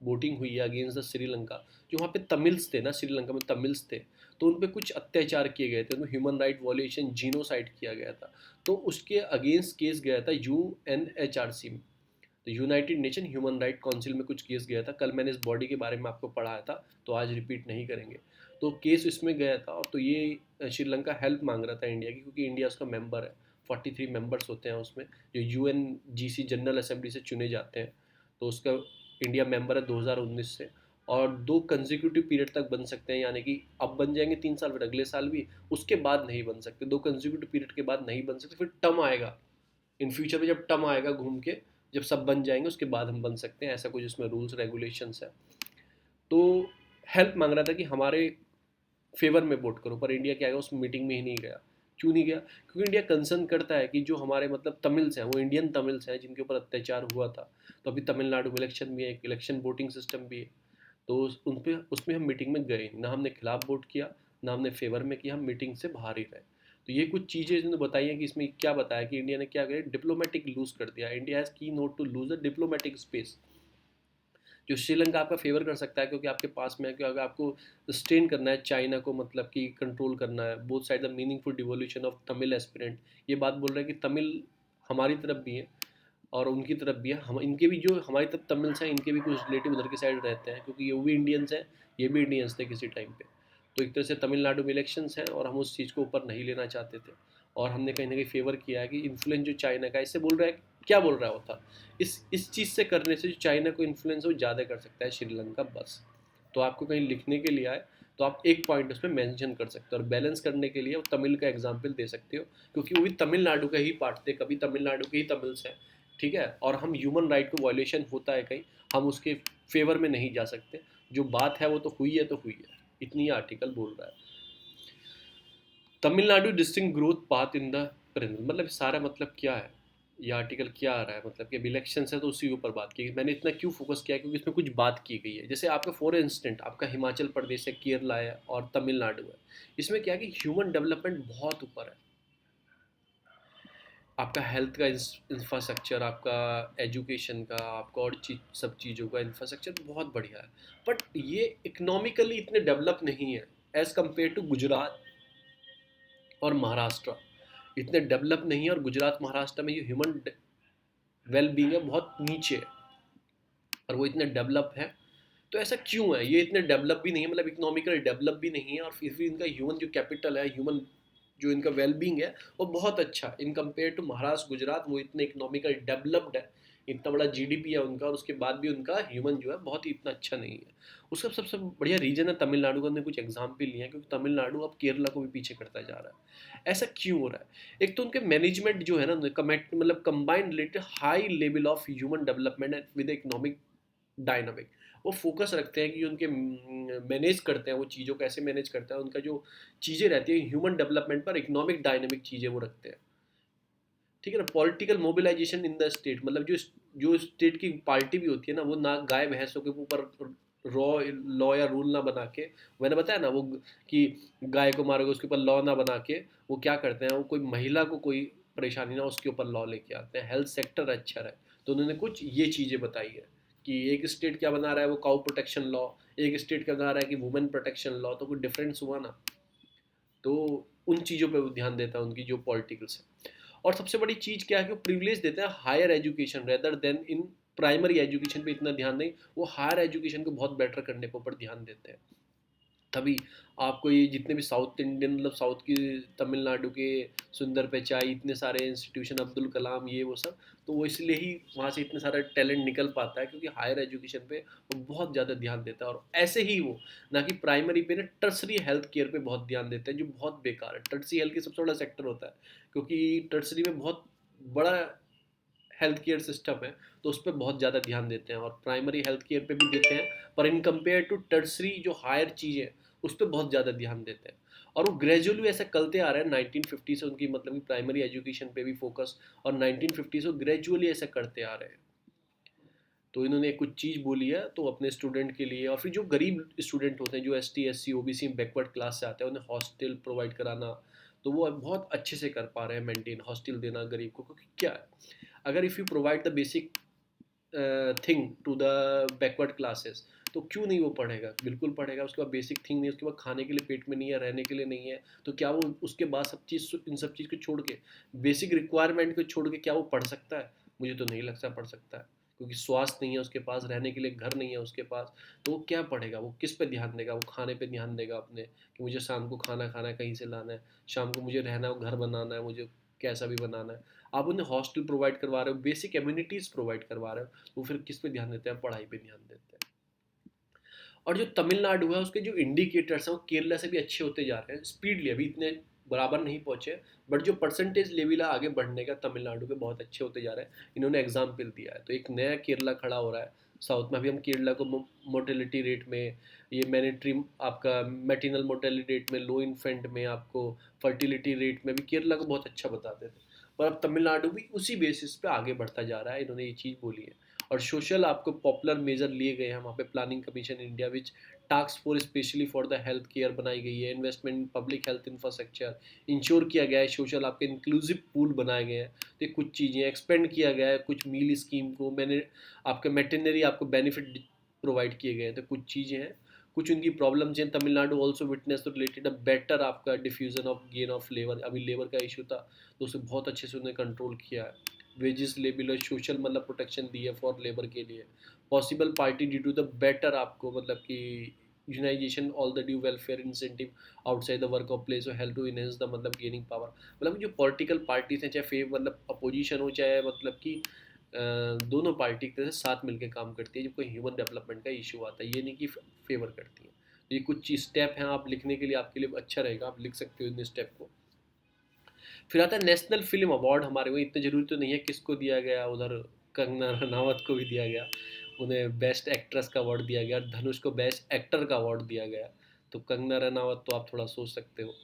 वोटिंग हुई है अगेंस्ट द श्रीलंका। जो वहाँ पे तमिल्स थे ना, श्रीलंका में तमिल्स थे, तो उन पर कुछ अत्याचार किए गए थे, उनमें ह्यूमन राइट वॉल्यूशन जीनोसाइड किया गया था। तो उसके अगेंस्ट केस गया था यूएनएचआरसी में, तो United nation human right council में कुछ केस गया था। कल मैंने इस बॉडी के बारे में आपको पढ़ाया था, तो आज रिपीट नहीं करेंगे। तो केस इसमें गया था, और तो ये श्रीलंका हेल्प मांग रहा था इंडिया की, क्योंकि इंडिया उसका मेंबर है। 43 मेंबर्स होते हैं उसमें, जो यूएनजीसी जनरल असेंबली से चुने जाते हैं। तो उसका इंडिया मेंबर है 2019 से, और 2 कंसेक्यूटिव पीरियड तक बन सकते हैं, यानी कि अब बन जाएंगे 3 साल, फिर अगले साल भी, उसके बाद नहीं बन सकते। 2 कंसेक्यूटिव पीरियड के बाद नहीं बन सकते, फिर टर्म आएगा इन फ्यूचर में, जब टर्म आएगा घूम के, जब सब बन जाएंगे उसके बाद हम बन सकते हैं, ऐसा कुछ इसमें रूल्स रेगुलेशंस है। तो हेल्प मांग रहा था कि हमारे फेवर में वोट करो, पर इंडिया क्या गया, उस मीटिंग में ही नहीं गया। क्यों नहीं गया, क्योंकि इंडिया कंसर्न करता है कि जो हमारे मतलब तमिल्स हैं, वो इंडियन तमिल्स हैं जिनके ऊपर अत्याचार हुआ था। तो अभी तमिलनाडु में इलेक्शन भी है, एक इलेक्शन वोटिंग सिस्टम भी है। तो उन पे उसमें हम मीटिंग में गए ना, हमने खिलाफ वोट किया ना हमने फेवर में किया, हम मीटिंग से बाहर ही रहे। तो ये कुछ चीज़ें इन्होंने बताई हैं कि इसमें क्या बताया कि इंडिया ने क्या किया, डिप्लोमेटिक लूज कर दिया। इंडिया हैज़ की not to lose the diplomatic space. जो श्रीलंका आपका फेवर कर सकता है क्योंकि आपके पास में है, क्योंकि अगर आपको स्टेन करना है चाइना को, मतलब कि कंट्रोल करना है, both side the meaningful devolution of Tamil aspirant. ये बात बोल रहे हैं कि तमिल हमारी तरफ भी है और उनकी तरफ भी है। हम इनके भी, जो हमारी तरफ तमिल्स हैं, इनके भी कुछ रिलेटिव उधर की साइड रहते हैं, क्योंकि ये भी इंडियंस हैं, ये भी इंडियंस थे किसी टाइम पे। तो एक तरह से तमिलनाडु में इलेक्शंस हैं और हम उस चीज़ को ऊपर नहीं लेना चाहते थे, और हमने कहीं ना कहीं फेवर किया है कि इन्फ्लुएंस जो चाइना का, इससे बोल रहा है, क्या बोल रहा होता, इस चीज़ से करने से जो चाइना को इन्फ्लुएंस वो ज़्यादा कर सकता है श्रीलंका, बस। तो आपको कहीं लिखने के लिए आए तो आप एक पॉइंट उस पर मैंशन कर सकते हो, और बैलेंस करने के लिए वो तमिल का एग्जाम्पल दे सकते हो, क्योंकि वो भी तमिलनाडु का ही पार्ट थे, कभी तमिलनाडु के ही तमिल्स हैं। ठीक है, और हम ह्यूमन राइट को वायलेशन होता है कहीं, हम उसके फेवर में नहीं जा सकते। जो बात है वो तो हुई है, तो हुई है, इतनी आर्टिकल बोल रहा है। Tamil Nadu distinct growth path in the present, मतलब सारा मतलब क्या है, ये आर्टिकल क्या आ रहा है, मतलब कि अभी इलेक्शन है तो उसी के ऊपर बात की। मैंने इतना क्यों फोकस किया क्योंकि इसमें कुछ बात की गई है। जैसे आपका फॉर इंस्टेंट आपका हिमाचल प्रदेश है, केरला है और तमिलनाडु है। इसमें क्या है कि ह्यूमन डेवलपमेंट बहुत ऊपर है। आपका हेल्थ का इंफ्रास्ट्रक्चर, आपका एजुकेशन का, आपका और चीज सब चीज़ों का इंफ्रास्ट्रक्चर बहुत बढ़िया है। बट ये इकोनॉमिकली इतने डेवलप नहीं है एज़ कम्पेयर टू गुजरात और महाराष्ट्र। इतने डेवलप नहीं है, और गुजरात महाराष्ट्र में ये ह्यूमन वेल बींग है बहुत नीचे है, और वो इतने डेवलप है। तो ऐसा क्यों है, ये इतने डेवलप भी नहीं है, मतलब इकोनॉमिकल डेवलप भी नहीं है, और फिर भी इनका ह्यूमन जो कैपिटल है, ह्यूमन जो इनका वेलबींग है वो बहुत अच्छा है in compare to Maharashtra Gujarat. वो इतने इकोनॉमिकल डेवलप्ड है, इतना बड़ा जीडीपी है उनका, और उसके बाद भी उनका ह्यूमन जो है बहुत ही इतना अच्छा नहीं है। उसका सबसे बढ़िया रीजन है तमिलनाडु का। हमने कुछ एग्जाम्पल लिए हैं, क्योंकि तमिलनाडु अब केरला को भी पीछे करता जा रहा है। ऐसा क्यों हो रहा है? एक तो उनके मैनेजमेंट जो है ना, मतलब combined related high level of human development with economic dynamic. वो फोकस रखते हैं कि उनके मैनेज करते हैं, वो चीज़ों को कैसे मैनेज करते हैं, उनका जो चीज़ें रहती है ह्यूमन डेवलपमेंट पर इकोनॉमिक डायनामिक चीज़ें वो रखते हैं। ठीक है ना। Political mobilization in the state, मतलब जो जो स्टेट की पार्टी भी होती है ना, वो ना गाय भैंसों के ऊपर रॉ लॉ या रूल ना बना के, मैंने बताया ना वो कि गाय को मारोगे उसके ऊपर लॉ ना बना के, वो क्या करते हैं, वो कोई महिला को कोई परेशानी ना उसके ऊपर लॉ लेके आते हैं, हेल्थ सेक्टर अच्छा रहे। तो उन्होंने कुछ ये चीज़ें बताई है कि एक स्टेट क्या बना रहा है वो काउ प्रोटेक्शन लॉ, एक स्टेट क्या बना रहा है कि वुमेन प्रोटेक्शन लॉ, तो कोई डिफरेंस हुआ ना। तो उन चीज़ों पे वो ध्यान देता है उनकी जो पॉलिटिकल्स है। और सबसे बड़ी चीज़ क्या है कि वो प्रिविलेज देते हैं higher education rather than in primary education पे इतना ध्यान नहीं, वो हायर एजुकेशन को बहुत बेटर करने के ऊपर ध्यान देते हैं। तभी आपको ये जितने भी साउथ इंडियन, मतलब साउथ की तमिलनाडु के सुंदर पिचाई, इतने सारे इंस्टीट्यूशन, अब्दुल कलाम, ये वो सब, तो वो इसलिए ही वहाँ से इतने सारा टैलेंट निकल पाता है, क्योंकि हायर एजुकेशन पे वो बहुत ज़्यादा ध्यान देता है। और ऐसे ही वो ना कि प्राइमरी पे ना टर्सरी हेल्थ केयर पे बहुत ध्यान देते हैं, जो बहुत बेकार है। टर्सरी हेल्थ की सबसे बड़ा सेक्टर होता है, क्योंकि टर्सरी में बहुत बड़ा हेल्थ केयर सिस्टम है, तो उस पर बहुत ज़्यादा ध्यान देते हैं, और प्राइमरी हेल्थ केयर पे भी देते हैं, पर इन कंपेयर टू टर्सरी जो हायर चीज़ है उस पर बहुत ज़्यादा ध्यान देते हैं। और वो ग्रेजुअली ऐसा करते आ रहे हैं 1950 से, उनकी मतलब कि प्राइमरी एजुकेशन पे भी फोकस, और 1950 से ग्रेजुअली ऐसा करते आ रहे हैं। तो इन्होंने कुछ चीज़ बोली है तो अपने स्टूडेंट के लिए, और फिर जो गरीब स्टूडेंट होते हैं, जो S T S C O B C backward class से आते हैं, उन्हें हॉस्टल प्रोवाइड कराना, तो वो बहुत अच्छे से कर पा रहे हैं मेंटेन हॉस्टल देना गरीब को। क्योंकि क्या है, अगर if you provide the basic thing to the backward classes, तो क्यों नहीं वो पढ़ेगा, बिल्कुल पढ़ेगा। उसके बाद बेसिक थिंग नहीं, उसके बाद खाने के लिए पेट में नहीं है, रहने के लिए नहीं है, तो क्या वो उसके बाद सब चीज़, इन सब चीज़ को छोड़ के, बेसिक रिक्वायरमेंट को छोड़ के, क्या वो पढ़ सकता है? मुझे तो नहीं लगता पढ़ सकता है, क्योंकि स्वास्थ्य नहीं है उसके पास, रहने के लिए घर नहीं है उसके पास, तो वो क्या पढ़ेगा? वो किस पे ध्यान देगा? वो खाने पे ध्यान देगा अपने, कि मुझे शाम को खाना खाना है, कहीं से लाना है, शाम को मुझे रहना है, घर बनाना है, मुझे कैसा भी बनाना है। आप उन्हें हॉस्टल प्रोवाइड करवा रहे हो, बेसिक एम्यूनिटीज़ प्रोवाइड करवा रहे हो, वो फिर किस पे ध्यान देते हैं? पढ़ाई पे ध्यान देते हैं। और जो तमिलनाडु है उसके जो इंडिकेटर्स हैं वो केरला से भी अच्छे होते जा रहे हैं स्पीडली, अभी इतने बराबर नहीं पहुंचे, बट जो परसेंटेज लेवल है आगे बढ़ने का तमिलनाडु के, बहुत अच्छे होते जा रहे हैं। इन्होंने एग्जाम्पल दिया है, तो एक नया केरला खड़ा हो रहा है साउथ में। अभी हम केरला को मोटेलिटी रेट में, ये मैनेटरी आपका मेटिनल मोटेलिटी रेट में, लो इन्फेंट में, आपको फर्टिलिटी रेट में भी केरला को बहुत अच्छा बताते थे। पर अब तमिलनाडु भी उसी बेसिस पे आगे बढ़ता जा रहा है, इन्होंने ये चीज़ बोली है। और सोशल आपको पॉपुलर मेजर लिए गए हैं वहाँ पे, planning commission India which task force specially for the health care बनाई गई है, investment in public health infrastructure ensure किया गया है, सोशल आपके इंक्लूसिव पूल बनाए गए हैं, तो ये कुछ चीज़ें एक्सपेंड किया गया है, कुछ मील स्कीम को मैंने आपके मेटेनरी आपको बेनिफिट प्रोवाइड किए गए हैं, तो कुछ चीज़ें हैं। कुछ उनकी प्रॉब्लम्स हैं, तमिलनाडु ऑल्सो विटनेस तो रिलेटेड अ बेटर आपका diffusion of gain of labour, अभी लेबर का इशू था तो उसे बहुत अच्छे से उन्होंने कंट्रोल किया है। वेजेस लेबल और सोशल मतलब प्रोटेक्शन दी है फॉर लेबर के लिए। Possible party due to the better आपको मतलब कि unionisation all the due welfare incentive outside the work of place, help to enhance the मतलब गेनिंग पावर। मतलब जो पॉलिटिकल पार्टीज हैं, चाहे फेव मतलब अपोजिशन हो, चाहे मतलब कि दोनों पार्टी एक तरह से साथ मिलकर काम करती है जब कोई ह्यूमन डेवलपमेंट का इशू आता है, ये नहीं कि फेवर करती है। तो ये कुछ स्टेप हैं आप लिखने के लिए, आपके लिए अच्छा रहेगा, आप लिख सकते हो इन स्टेप को। फिर आता है नेशनल फिल्म अवार्ड। हमारे वहाँ इतने जरूरी तो नहीं है किसको दिया गया, उधर कंगना रनावत को भी दिया गया, उन्हें बेस्ट एक्ट्रेस का अवार्ड दिया गया, धनुष को बेस्ट एक्टर का अवार्ड दिया गया। तो कंगना रनावत तो आप थोड़ा सोच सकते हो।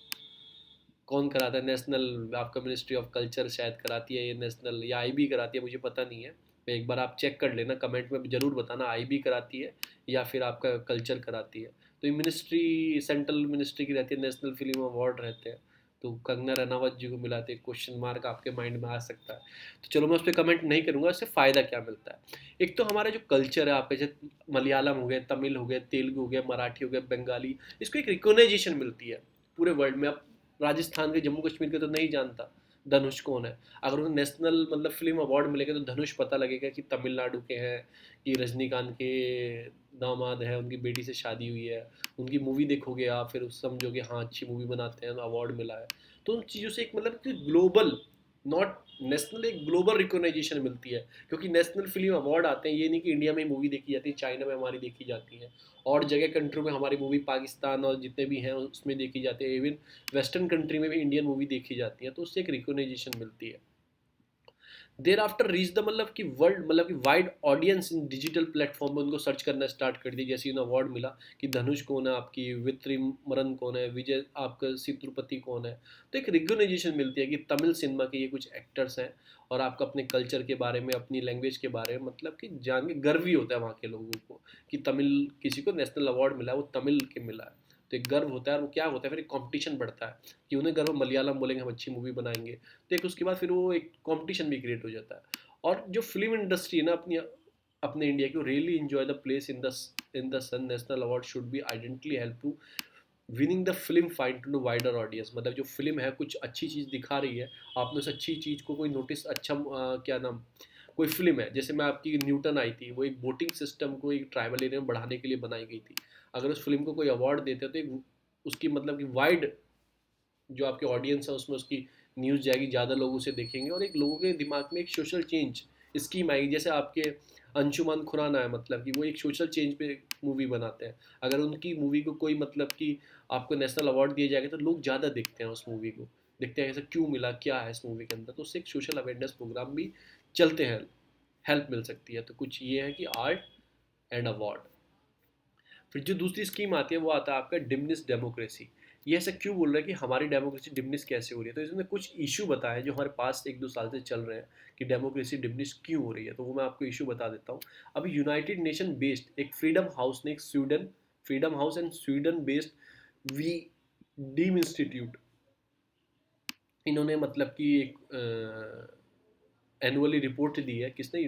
कौन कराता है, नेशनल आपका मिनिस्ट्री ऑफ कल्चर शायद कराती है, ये नेशनल या आईबी कराती है, मुझे पता नहीं है। एक बार आप चेक कर लेना, कमेंट में ज़रूर बताना आईबी कराती है या फिर आपका कल्चर कराती है। तो ये मिनिस्ट्री सेंट्रल मिनिस्ट्री की रहती है, नेशनल फिल्म अवार्ड रहते हैं। तो कंगना रनावत जी को मिला थे, क्वेश्चन मार्क आपके माइंड में आ सकता है। तो चलो मैं उस पर कमेंट नहीं करूँगा, इससे फ़ायदा क्या मिलता है। एक तो हमारा जो कल्चर है आपके, जैसे मलयालम हो गया, तमिल हो गया, तेलुगु हो गया, मराठी हो गया, बंगाली, इसको एक रिकोगनाइजेशन मिलती है पूरे वर्ल्ड में। अब राजस्थान के, जम्मू कश्मीर के तो नहीं जानता धनुष कौन है। अगर उन्हें नेशनल मतलब फिल्म अवार्ड मिलेगा तो धनुष पता लगेगा कि तमिलनाडु के हैं, कि रजनीकांत के दामाद हैं, उनकी बेटी से शादी हुई है। उनकी मूवी देखोगे आप, फिर उस समझोगे हाँ अच्छी मूवी बनाते हैं, अवार्ड मिला है। तो उन चीज़ों से एक मतलब कि ग्लोबल, नॉट नेशनल, एक ग्लोबल रिकोगनाइजेशन मिलती है। क्योंकि नेशनल फिल्म अवार्ड आते हैं, ये नहीं कि इंडिया में मूवी देखी जाती है, चाइना में हमारी देखी जाती है, और जगह कंट्री में हमारी मूवी, पाकिस्तान और जितने भी हैं उसमें देखी जाती है, इवन वेस्टर्न कंट्री में भी इंडियन मूवी देखी जाती है। तो उससे एक रिकोगनाइजेशन मिलती है। देर आफ्टर रीच द मतलब कि वर्ल्ड, मतलब कि wide audience in digital platform में उनको सर्च करना स्टार्ट कर दी। जैसे उन्हें अवार्ड मिला कि धनुष कौन है आपकी, वित्रिमरन कौन है, विजय आपका सितुपति कौन है। तो एक रिकोगनाइजेशन मिलती है कि तमिल सिनेमा के ये कुछ एक्टर्स हैं, और आपका अपने कल्चर के बारे में, अपनी लैंग्वेज के बारे में मतलब कि जान के गर्व ही होता है वहाँ के लोगों को कि तमिल, किसी को नेशनल अवार्ड मिला है, वो तमिल के मिला है। तो एक गर्व होता है, और वो क्या होता है फिर एक कंपटीशन बढ़ता है कि उन्हें गर्व, मलयालम बोलेंगे हम अच्छी मूवी बनाएंगे, तो एक उसके बाद फिर वो एक कंपटीशन भी क्रिएट हो जाता है। और जो फिल्म इंडस्ट्री है ना अपनी, अपने इंडिया की, really enjoy the place in the sun. National award should be identity help to winning the film find to wider audience. मतलब जो फिल्म है कुछ अच्छी चीज़ दिखा रही है, आपने उस अच्छी चीज़ को कोई नोटिस, अच्छा क्या नाम, कोई फिल्म है जैसे मैं आपकी न्यूटन आई थी, वो एक वोटिंग सिस्टम को एक ट्राइबल एरिया में बढ़ाने के लिए बनाई गई थी। अगर उस फिल्म को कोई अवार्ड देते तो एक उसकी मतलब कि वाइड जो आपके ऑडियंस है उसमें उसकी न्यूज़ जाएगी, ज़्यादा लोग उसे देखेंगे, और एक लोगों के दिमाग में एक सोशल चेंज स्कीम आएगी। जैसे आपके अंशुमान खुराना है, मतलब कि वो एक सोशल चेंज पे मूवी बनाते हैं। अगर उनकी मूवी को कोई मतलब कि आपको नेशनल अवार्ड दिया जाएगा तो लोग ज़्यादा देखते हैं उस मूवी को, देखते हैं ऐसा क्यों मिला, क्या है इस मूवी के अंदर। तो उससे एक सोशल अवेयरनेस प्रोग्राम भी चलते हैं, हेल्प मिल सकती है। तो कुछ ये है कि आर्ट एंड अवार्ड। फिर जो दूसरी स्कीम आती है वो आता है आपका डिमनिस डेमोक्रेसी। ये ऐसा क्यों बोल रहा है कि हमारी डेमोक्रेसी डिमनिस कैसे हो रही है, तो इसमें कुछ इशू बताए जो हमारे पास एक दो साल से चल रहे हैं कि डेमोक्रेसी डिमनिस क्यों हो रही है। तो वो मैं आपको इशू बता देता हूँ। अभी यूनाइटेड नेशन बेस्ड एक फ्रीडम हाउस ने, एक Sweden, Freedom House and Sweden based V Dem Institute, इन्होंने मतलब कि एक एनुअली रिपोर्ट दी है। किसने?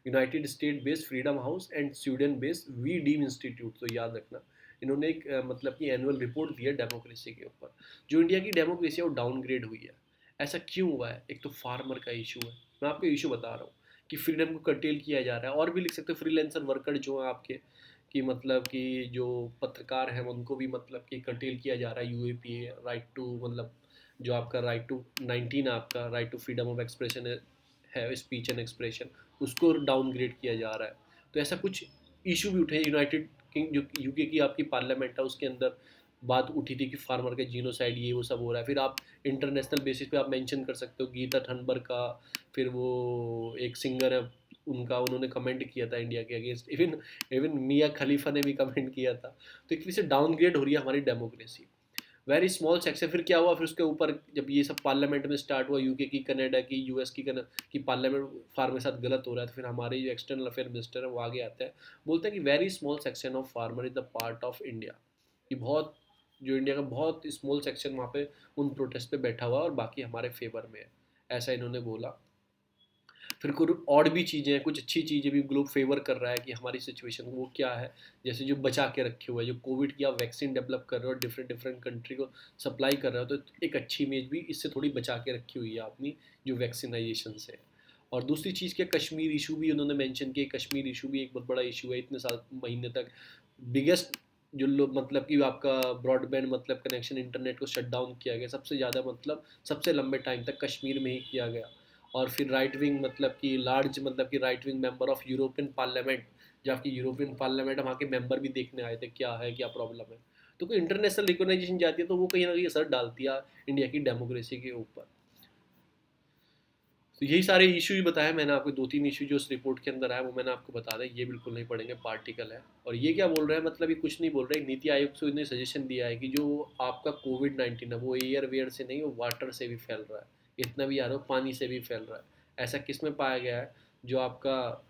United State based Freedom House and Sweden based V Dem Institute. तो याद रखना, इन्होंने एक मतलब कि एनुअल रिपोर्ट दी है डेमोक्रेसी के ऊपर। जो इंडिया की डेमोक्रेसी है वो डाउनग्रेड हुई है। ऐसा क्यों हुआ है? एक तो फार्मर का इशू है, मैं आपको इशू बता रहा हूँ कि फ्रीडम को कर्टेल किया जा रहा है। और भी लिख सकते हो, फ्रीलांसर वर्कर जो है आपके, कि मतलब कि जो पत्रकार हैं उनको भी मतलब कि कर्टेल किया जा रहा है। यूएपीए राइट टू, मतलब जो आपका राइट टू 19 आपका right to freedom of expression है, स्पीच एंड एक्सप्रेशन, उसको डाउनग्रेड किया जा रहा है। तो ऐसा कुछ इशू भी उठे। यूनाइटेड किंग जो यूके की आपकी पार्लियामेंट है उसके अंदर बात उठी थी कि फार्मर का जीनोसाइड ये वो सब हो रहा है। फिर आप इंटरनेशनल बेसिस पे आप मेंशन कर सकते हो गीता थनबर्ग का, फिर वो एक सिंगर है उनका, उन्होंने कमेंट किया था इंडिया के अगेंस्ट। इवन इवन मियाँ खलीफा ने भी कमेंट किया था। तो एक तरह से डाउनग्रेड हो रही है हमारी डेमोक्रेसी। Very small section. फिर क्या हुआ, फिर उसके ऊपर जब ये सब पार्लियामेंट में स्टार्ट हुआ, यूके की, कनाडा की, यूएस की पार्लियामेंट फार्मर के साथ गलत हो रहा है, तो फिर हमारे जो एक्सटर्नल अफेयर मिनिस्टर है वो आगे आते हैं, बोलते हैं कि very small section of farmer is the part of India. कि बहुत, जो इंडिया का बहुत स्मॉल सेक्शन वहाँ पे उन प्रोटेस्ट पे बैठा हुआ है और बाकी हमारे फेवर में है, ऐसा इन्होंने बोला। फिर कुछ और भी चीज़ें हैं, कुछ अच्छी चीज़ें भी ग्लोब फेवर कर रहा है कि हमारी सिचुएशन, वो क्या है? जैसे जो बचा के रखे हुए है, जो कोविड की आप वैक्सीन डेवलप कर रहे हो, डिफरेंट डिफरेंट कंट्री को सप्लाई कर रहे हो, तो एक अच्छी इमेज भी इससे थोड़ी बचा के रखी हुई है अपनी, जो वैक्सीनाइजेशन से। और दूसरी चीज़ क्या, कश्मीर इशू भी उन्होंने मेंशन किया। कश्मीर इशू भी एक बहुत बड़ा इशू है, इतने साल महीने तक बिगेस्ट, जो लोग मतलब कि आपका ब्रॉडबैंड मतलब कनेक्शन इंटरनेट को शट डाउन किया गया सबसे ज़्यादा, मतलब सबसे लंबे टाइम तक कश्मीर में ही किया गया। और फिर राइट विंग मतलब कि लार्ज, मतलब कि right wing member of European parliament, जो आपकी यूरोपियन पार्लियामेंट वहाँ के मेंबर भी देखने आए थे क्या है, क्या प्रॉब्लम है। तो कोई इंटरनेशनल रिकोगनाइजेशन जाती है तो वो कहीं ना कहीं असर डालती है इंडिया की डेमोक्रेसी के ऊपर। तो यही सारे इशू ही बताए मैंने आपको, 2-3 इशू जो इस रिपोर्ट के अंदर आया वो मैंने आपको बता दें, ये बिल्कुल नहीं पढ़ेंगे, पार्टिकल है। और ये क्या बोल रहे हैं, मतलब ये कुछ नहीं बोल रहे, नीति आयोग से उन्हें सजेशन दिया है कि जो आपका कोविड-19 है वो एयर वेयर से नहीं, वो वाटर से भी फैल रहा है, इतना भी याद हो, पानी से भी फैल रहा है। ऐसा किस में पाया गया है, जो आपका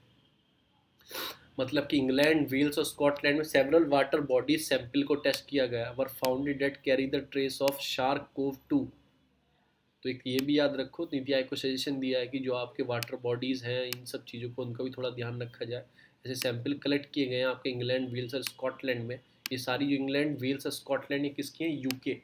मतलब कि इंग्लैंड, वेल्स और स्कॉटलैंड में सेवरल वाटर बॉडीज सैंपल को टेस्ट किया गया, were founded that carry the trace of SARS CoV 2। तो एक ये भी याद रखो, नीति आयोग को सजेशन दिया है कि जो आपके वाटर बॉडीज़ हैं इन सब चीज़ों को उनका भी थोड़ा ध्यान रखा जाए। ऐसे सैंपल कलेक्ट किए गए हैं आपके इंग्लैंड, वेल्स और स्कॉटलैंड में। ये सारी जो इंग्लैंड, वेल्स और स्कॉटलैंड ये किसकी हैं, यूके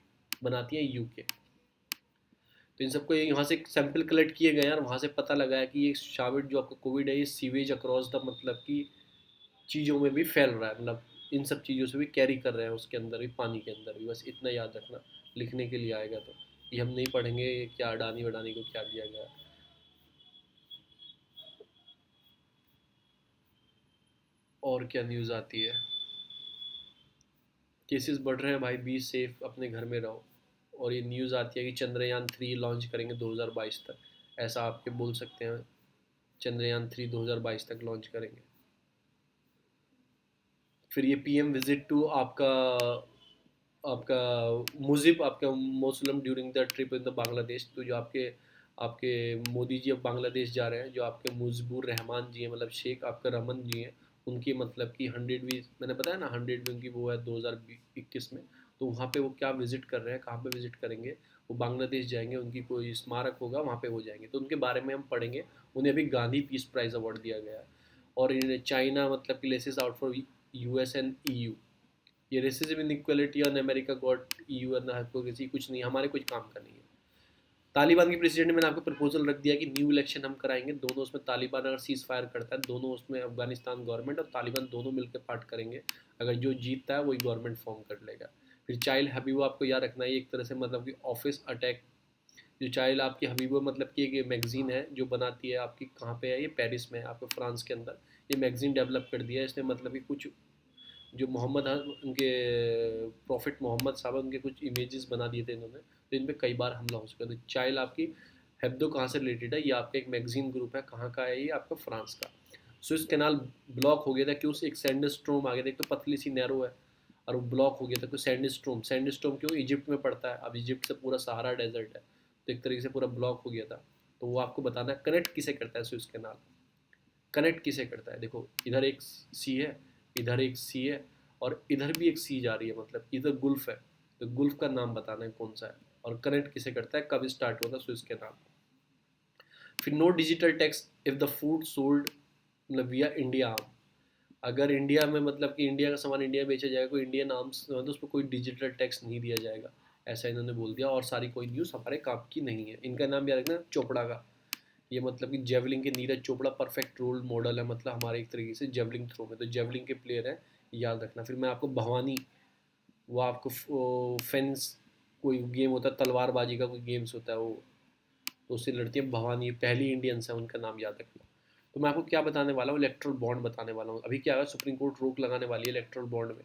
बनाती है, यूके। तो इन सबको यहाँ से सैंपल कलेक्ट किए गए हैं और वहाँ से पता लगा है कि ये शाविड जो आपका कोविड है ये सीवेज अक्रॉस द मतलब कि चीज़ों में भी फैल रहा है, मतलब इन सब चीज़ों से भी कैरी कर रहे हैं उसके अंदर भी, पानी के अंदर भी। बस इतना याद रखना, लिखने के लिए आएगा तो ये हम नहीं पढ़ेंगे क्या अडानी वडानी को क्या दिया गया है। और क्या न्यूज़ आती है, केसेस बढ़ रहे हैं भाई, बी सेफ, अपने घर में रहो। और ये न्यूज़ आती है कि चंद्रयान 3 लॉन्च करेंगे 2022 तक, ऐसा आपके बोल सकते हैं, चंद्रयान 3 2022 तक लॉन्च करेंगे। फिर ये पीएम विजिट टू आपका आपका मुजिब, आपका mausoleum during the trip in the Bangladesh. तो जो आपके आपके मोदी जी अब बांग्लादेश जा रहे हैं, जो आपके मुजिबुर रहमान जी हैं, मतलब शेख आपका रमन जी हैं, उनकी मतलब कि 100वीं, मैंने बताया ना 100वीं उनकी वो है 2021 में। तो वहाँ पे वो क्या विजिट कर रहे हैं, कहाँ पे विजिट करेंगे, वो बांग्लादेश जाएंगे, उनकी कोई स्मारक होगा वहाँ पे वो जाएंगे, तो उनके बारे में हम पढ़ेंगे। उन्हें अभी गांधी पीस प्राइज़ अवार्ड दिया गया है। और चाइना मतलब कि lashes out for US and EU. ये racism inequality on America got EU and hypocrisy, कुछ नहीं, हमारे कुछ काम का नहीं है। तालिबान की प्रेसिडेंट ने मैंने आपको प्रपोजल रख दिया कि न्यू इलेक्शन हम कराएंगे, दोनों उसमें तालिबान अगर सीज फायर करता है, दोनों उसमें अफगानिस्तान गवर्नमेंट और तालिबान दोनों मिलकर पार्ट करेंगे, अगर जो जीतता है वही गवर्नमेंट फॉर्म कर लेगा। फिर चाइल्ड हबीबो आपको याद रखना है, एक तरह से मतलब कि ऑफिस अटैक। जो चाइल्ड आपकी हबीबो मतलब कि एक मैगजीन है जो बनाती है आपकी, कहाँ पे है ये, पेरिस में, आपको फ्रांस के अंदर ये मैगजीन डेवलप कर दिया है इसने, मतलब कि कुछ जो मोहम्मद उनके प्रॉफिट मोहम्मद साहब उनके कुछ इमेजेस बना दिए थे इन्होंने, तो इन पे कई बार हमला हो चुका है। तो चाइल्ड आपकी हेब्दो कहाँ से रिलेटेड है, ये आपका एक मैगजीन ग्रुप है, कहाँ का है ये, आपका फ्रांस का। स्विस कैनाल ब्लॉक हो गया था, क्यों, एक सैंडस्ट्रोम आ गया था, एक तो पतली सी नैरो है और वो ब्लॉक हो गया था, तो सैंडस्ट्रोम, सैंडस्ट्रोम क्यों, इजिप्ट में पड़ता है, अब इजिप्ट से पूरा सहारा डेजर्ट है, तो एक तरीके से पूरा ब्लॉक हो गया था। तो वो आपको बताना है कनेक्ट किसे करता है स्विस कैनाल, कनेक्ट किसे करता है। देखो इधर एक सी है, इधर एक सी है, और इधर भी एक सी जा रही है, मतलब इधर गुल्फ है, तो गुल्फ का नाम बताना है कौन सा है, और कनेक्ट किसे करता है, कब स्टार्ट हुआ था स्विस के नाम। फिर no digital tax if the food sold मतलब विया इंडिया आर्म। अगर इंडिया में मतलब कि इंडिया का सामान इंडिया में बेचा जाएगा, कोई इंडियन आर्म्स तो उस पर कोई डिजिटल टैक्स नहीं दिया जाएगा, ऐसा इन्होंने बोल दिया। और सारी कोई न्यूज़ हमारे काम की नहीं है। इनका नाम याद रखना, चोपड़ा का, ये मतलब कि जेवलिंग के Neeraj Chopra perfect role model है, मतलब हमारे एक तरीके से जेवलिंग थ्रो में, तो जेवलिंग के प्लेयर हैं, याद रखना। फिर मैं आपको भवानी, वो आपको फेंस कोई गेम होता है, तलवारबाजी का कोई गेम्स होता है वो, तो उससे लड़ती है भवानी, पहली इंडियंस है, उनका नाम याद रखना। तो मैं आपको क्या बताने वाला हूँ, इलेक्ट्रल बॉन्ड बताने वाला हूँ। अभी क्या है, सुप्रीम कोर्ट रोक लगाने वाली है इलेक्ट्रल बॉन्ड में,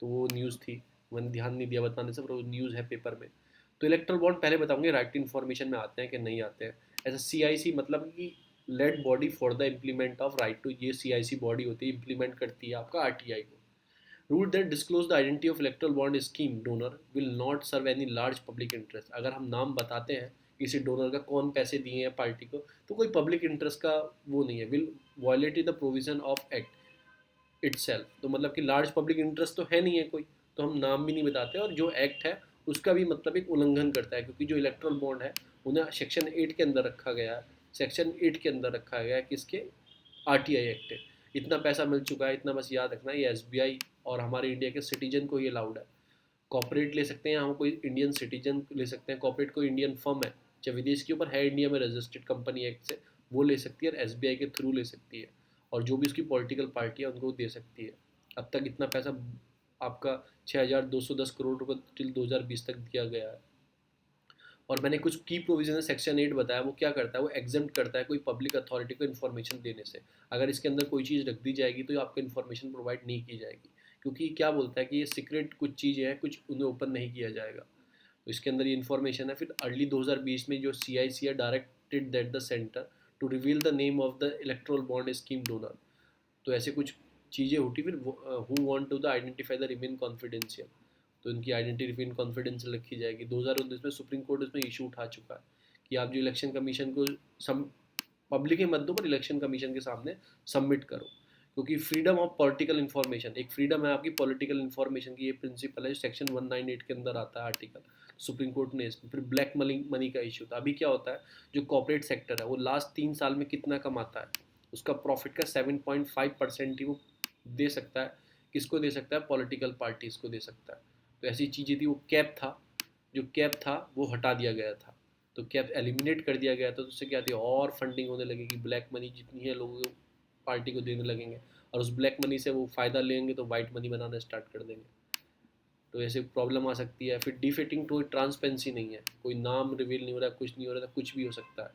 तो वो न्यूज़ थी, मैंने ध्यान नहीं दिया बताने से, पर वो न्यूज़ है पेपर में। तो इलेक्ट्रल बॉन्ड पहले बताऊंगे, राइट टू इन्फॉर्मेशन में आते हैं कि नहीं आते हैं। ऐसा CIC मतलब कि led body for the implement of right to, ये CIC बॉडी होती है, इम्प्लीमेंट करती है आपका RTI को। Rule that disclose the identity of electoral bond scheme donor will not serve any large public interest. अगर हम नाम बताते हैं किसी डोनर का, कौन पैसे दिए हैं पार्टी को, तो कोई पब्लिक इंटरेस्ट का वो नहीं है, will violate the provision of act itself. तो मतलब कि लार्ज पब्लिक इंटरेस्ट तो है नहीं है कोई, तो हम नाम भी नहीं बताते, और जो एक्ट है उसका भी मतलब एक उल्लंघन करता है, क्योंकि जो इलेक्ट्रल बॉन्ड है उन्हें सेक्शन 8 के अंदर रखा गया है, सेक्शन 8 के अंदर रखा गया है किसके, RTI एक्ट है। इतना पैसा मिल चुका है, इतना बस याद रखना, ये SBI और हमारे इंडिया के सिटीजन को ये अलाउड है। कॉर्पोरेट ले सकते हैं, हम कोई इंडियन सिटीजन ले सकते हैं, कॉर्पोरेट कोई इंडियन फर्म है चाहे विदेश के ऊपर है, इंडिया में रजिस्टर्ड कंपनी एक्ट से, वो ले सकती है, और SBI के थ्रू ले सकती है, और जो भी उसकी पॉलिटिकल पार्टी है उनको दे सकती है। अब तक इतना पैसा आपका 6,210 करोड़ रुपये टिल 2020 तक दिया गया है। और मैंने कुछ की प्रोविजन सेक्शन 8 बताया, वो क्या करता है, वो एग्जेम्प्ट करता है कोई पब्लिक अथॉरिटी को इन्फॉर्मेशन देने से। अगर इसके अंदर कोई चीज़ रख दी जाएगी तो आपको इन्फॉर्मेशन प्रोवाइड नहीं की जाएगी, क्योंकि क्या बोलता है कि ये सीक्रेट कुछ चीज़ें हैं, कुछ उन्हें ओपन नहीं किया जाएगा, तो इसके अंदर ये इन्फॉर्मेशन है। फिर अर्ली 2020 में जो CIC है directed that the centre to reveal the name of the electoral bond scheme donor. तो ऐसे कुछ चीज़ें होती, फिर who want to the identify the remain confidential, तो इनकी आइडेंटिटी रिमेन कॉन्फिडेंशियल रखी जाएगी। 2019 में सुप्रीम कोर्ट इसमें इशू उठा चुका है कि आप जो इलेक्शन कमीशन को पब्लिक के मद्दों पर इलेक्शन कमीशन के सामने सबमिट करो, क्योंकि फ्रीडम ऑफ पॉलिटिकल इन्फॉर्मेशन एक फ्रीडम है आपकी पॉलिटिकल इन्फॉर्मेशन की, ये प्रिंसिपल है सेक्शन 198 के अंदर आता है आर्टिकल। सुप्रीम कोर्ट ने इसमें फिर ब्लैक मनी मनी का इशू था। अभी क्या होता है, जो कॉर्पोरेट सेक्टर है वो लास्ट 3 साल में कितना कमाता है, उसका प्रॉफिट का 7.5% ही वो दे सकता है। किसको दे सकता है, पॉलिटिकल पार्टीज को दे सकता है। तो ऐसी चीज़ें थी, वो कैप था, जो कैप था वो हटा दिया गया था, तो कैप एलिमिनेट कर दिया गया था। तो उससे क्या थी, और फंडिंग होने लगेगी, ब्लैक मनी जितनी है लोगों को पार्टी को देने लगेंगे, और उस ब्लैक मनी से वो फ़ायदा लेंगे तो वाइट मनी बनाना स्टार्ट कर देंगे। तो ऐसे प्रॉब्लम आ सकती है। फिर डिफेटिंग टू ट्रांसपेरेंसी नहीं है, कोई नाम रिवील नहीं हो रहा, कुछ नहीं हो रहा, कुछ भी हो सकता है।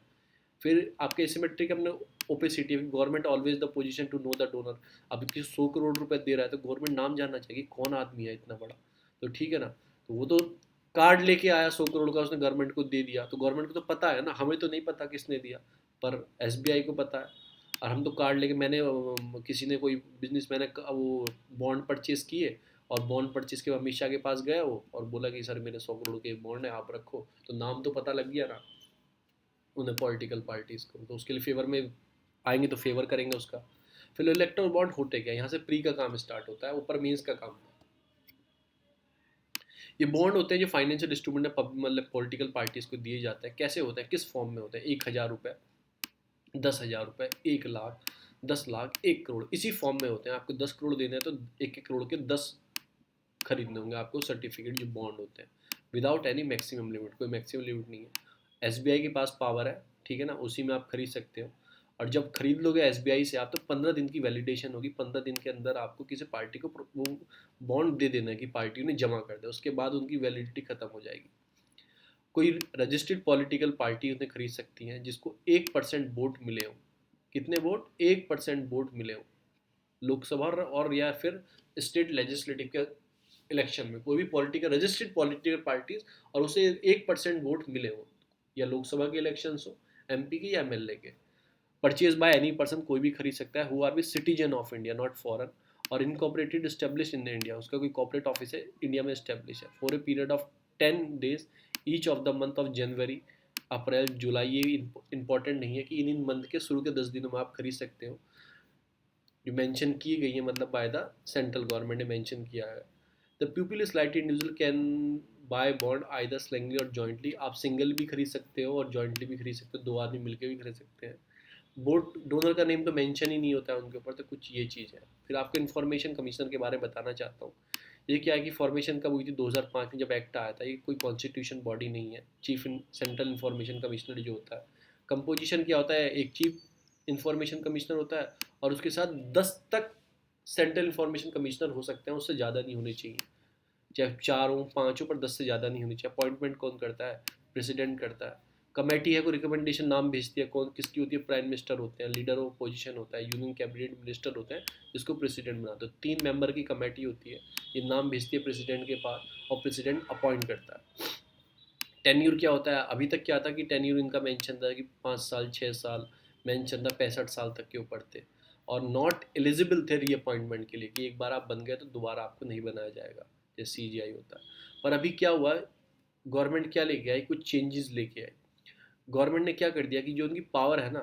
फिर आपके एसिमेट्रिक अपने opacity, government always the position to know the donor. अब किसी 100 करोड़ रुपए दे रहा है तो गवर्नमेंट नाम जानना चाहिए कौन आदमी है इतना बड़ा, तो ठीक है ना। तो वो तो कार्ड लेके आया 100 करोड़ का, उसने गवर्नमेंट को दे दिया, तो गवर्नमेंट को तो पता है ना, हमें तो नहीं पता किसने दिया, पर एसबीआई को पता है। और हम तो कार्ड लेके, मैंने किसी ने कोई बिजनेस मैंने वो बॉन्ड परचेज किए, और बॉन्ड परचेज के अमित शाह के पास गया वो, और बोला कि सर मेरे 100 करोड़ के बॉन्ड है आप रखो, तो नाम तो पता लग गया ना उन्हें पॉलिटिकल पार्टीज़ को, तो उसके लिए फेवर में आएंगे तो फेवर करेंगे उसका। फिर इलेक्टोरल बॉन्ड होते क्या, यहाँ से प्री का काम स्टार्ट होता है, ऊपर मीन्स का काम। ये बॉन्ड होते हैं जो फाइनेंशियल इंस्ट्रूमेंट मतलब पॉलिटिकल पार्टीज को दिए जाते हैं। कैसे होते हैं, किस फॉर्म में होते हैं, 1,000 रुपये, 10,000 रुपये, 1 लाख, 10 लाख, 1 करोड़, इसी फॉर्म में होते हैं। आपको 10 करोड़ देने हैं तो 1-1 करोड़ के 10 खरीदने होंगे आपको सर्टिफिकेट, जो बॉन्ड होते हैं, विदाउट एनी मैक्सिमम लिमिट, कोई मैक्सिमम लिमिट नहीं है। एसबीआई के पास पावर है, ठीक है ना, उसी में आप खरीद सकते हो। और जब खरीद लोगे एसबीआई से आप, तो 15 दिन की वैलिडेशन होगी, 15 दिन के अंदर आपको किसी पार्टी को वो बॉन्ड दे देना है कि पार्टी ने जमा कर दे, उसके बाद उनकी वैलिडिटी खत्म हो जाएगी। कोई रजिस्टर्ड पॉलिटिकल पार्टी उन्हें खरीद सकती है जिसको 1% वोट मिले हो। कितने वोट, 1% वोट मिले हो लोकसभा और या फिर स्टेट लेजिस्लेटिव के इलेक्शन में, कोई भी पॉलिटिकल रजिस्टर्ड पॉलिटिकल पार्टीज और उसे 1% वोट मिले हो, या लोकसभा के इलेक्शन हो, एमपी के या एमएलए के। परचेज बाय एनी पर्सन, कोई भी खरीद सकता है, who are be citizen of India not foreign, और इनकॉपरेटेड स्टेब्लिश इन इंडिया, उसका कोई कॉपरेट ऑफिस है इंडिया में स्टेब्लिश है, for a period of 10 days each of the month of January, April, July. ये इंपॉर्टेंट नहीं है कि इन मंथ के शुरू के 10 दिनों में आप खरीद सकते हो, जो मेंशन की गई है, मतलब बाय द सेंट्रल गवर्नमेंट ने मेंशन किया है। The people is light individual can buy bond either singly और जॉइंटली, आप सिंगल भी खरीद सकते हो और जॉइंटली भी खरीद सकते हो, 2 आदमी मिलकर भी खरीद सकते हैं। बोर्ड डोनर का नेम तो मेंशन ही नहीं होता है उनके ऊपर, तो कुछ ये चीज़ है। फिर आपको इन्फॉर्मेशन कमीशन के बारे में बताना चाहता हूँ। ये क्या है कि फॉर्मेशन कब हुई थी, 2005 में जब एक्ट आया था। ये कोई कॉन्स्टिट्यूशन बॉडी नहीं है। चीफ सेंट्रल इन्फॉर्मेशन कमिश्नर जो होता है, कंपोजिशन क्या होता है, एक चीफ इंफॉर्मेशन कमिश्नर होता है और उसके साथ 10 तक सेंट्रल इंफॉर्मेशन कमिश्नर हो सकते हैं, उससे ज़्यादा नहीं होने चाहिए। चाहे 4 हो 5 हो, पर 10 से ज़्यादा नहीं होनी चाहिए। अपॉइंटमेंट कौन करता है, प्रेसिडेंट करता है। कमेटी है, कोई रिकमेंडेशन नाम भेजती है, कौन किसकी होती है, प्राइम मिनिस्टर होते हैं, लीडर ऑफ पोजीशन होता है, यूनियन कैबिनेट मिनिस्टर होते हैं, जिसको प्रेसिडेंट बनाते हैं। 3 मेंबर की कमेटी होती है, ये नाम भेजती है प्रेसिडेंट के पास और प्रेसिडेंट अपॉइंट करता है। टेन्यूर क्या होता है, अभी तक क्या था कि टेन्यूर इनका मेंशन था कि 5 साल, 6 साल, मेंशन था 65 साल तक के ऊपर थे, और नॉट एलिजिबल थे रीअपॉइंटमेंट के लिए, कि एक बार आप बन गए तो दोबारा आपको नहीं बनाया जाएगा, जैसे सीजीआई होता है। पर अभी क्या हुआ, गवर्नमेंट क्या लेके आई, कुछ चेंजेस लेके आई। गवर्नमेंट ने क्या कर दिया कि जो उनकी पावर है ना,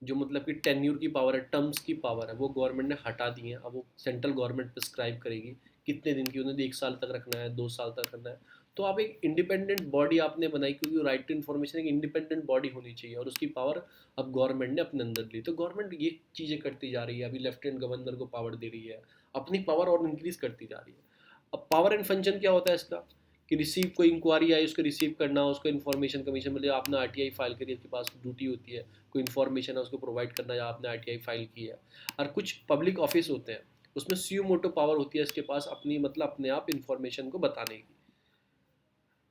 जो मतलब कि टेन्यूर की पावर है, टर्म्स की पावर है, वो गवर्नमेंट ने हटा दी है। अब वो सेंट्रल गवर्नमेंट प्रिस्क्राइब करेगी कितने दिन की, उन्हें 1 साल तक रखना है, 2 साल तक रखना है। तो आप एक इंडिपेंडेंट बॉडी आपने बनाई, क्योंकि राइट टू इन्फॉर्मेशन एक इंडिपेंडेंट बॉडी होनी चाहिए, और उसकी पावर अब गवर्नमेंट ने अपने अंदर ली। तो गवर्नमेंट ये चीज़ें करती जा रही है, अभी लेफ्टिनेंट गवर्नर को पावर दे रही है, अपनी पावर और इंक्रीज करती जा रही है। अब पावर एंड फंक्शन क्या होता है इसका, कि रिसीव, कोई इंक्वायरी आई उसको रिसीव करना, उसको इन्फॉर्मेशन कमीशन मतलब आपने आरटीआई फाइल करी, आपके पास ड्यूटी होती है, कोई इन्फॉर्मेशन है उसको प्रोवाइड करना, या आपने आरटीआई फाइल की है। और कुछ पब्लिक ऑफिस होते हैं, उसमें सीओ मोटो पावर होती है इसके पास, अपनी मतलब अपने आप इन्फॉर्मेशन को बताने की।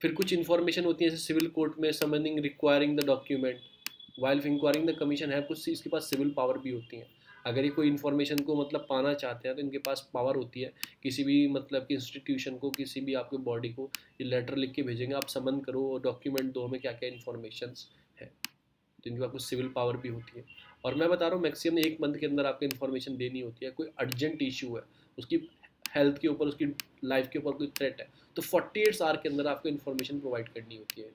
फिर कुछ इन्फॉर्मेशन होती है जैसे सिविल कोर्ट में summoning requiring the document, while enquiring the commission है, कुछ इसके पास सिविल पावर भी होती हैं। अगर ये कोई इन्फॉर्मेशन को मतलब पाना चाहते हैं तो इनके पास पावर होती है, किसी भी मतलब कि इंस्टीट्यूशन को, किसी भी आपके बॉडी को ये लेटर लिख के भेजेंगे, आप समन करो, डॉक्यूमेंट दो, हमें क्या क्या इन्फॉर्मेशन है। तो इनके पास कुछ सिविल पावर भी होती है। और मैं बता रहा हूँ मैक्सिमम 1 मंथ के अंदर आपको इन्फॉर्मेशन देनी होती है। कोई अर्जेंट इशू है, उसकी हेल्थ के ऊपर, उसकी लाइफ के ऊपर कोई थ्रेट है, तो 48 आवर के अंदर आपको इन्फॉर्मेशन प्रोवाइड करनी होती है।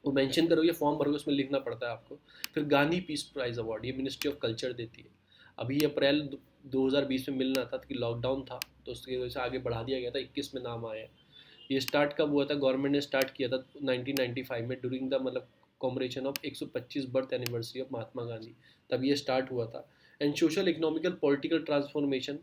वो मेंशन करोगे, फॉर्म भरोगे, उसमें लिखना पड़ता है आपको। फिर गांधी पीस प्राइज़ अवार्ड ये मिनिस्ट्री ऑफ कल्चर देती है। अभी अप्रैल 2020 में मिलना था कि लॉकडाउन था, तो उसकी वजह से आगे बढ़ा दिया गया था, 21 में नाम आया। ये स्टार्ट कब हुआ था? गवर्नमेंट ने स्टार्ट किया था 1995 में, ड्यूरिंग द मतलब कॉमरेशन of 125 birth anniversary of Mahatma Gandhi, तब ये स्टार्ट हुआ था। And social economical political transformation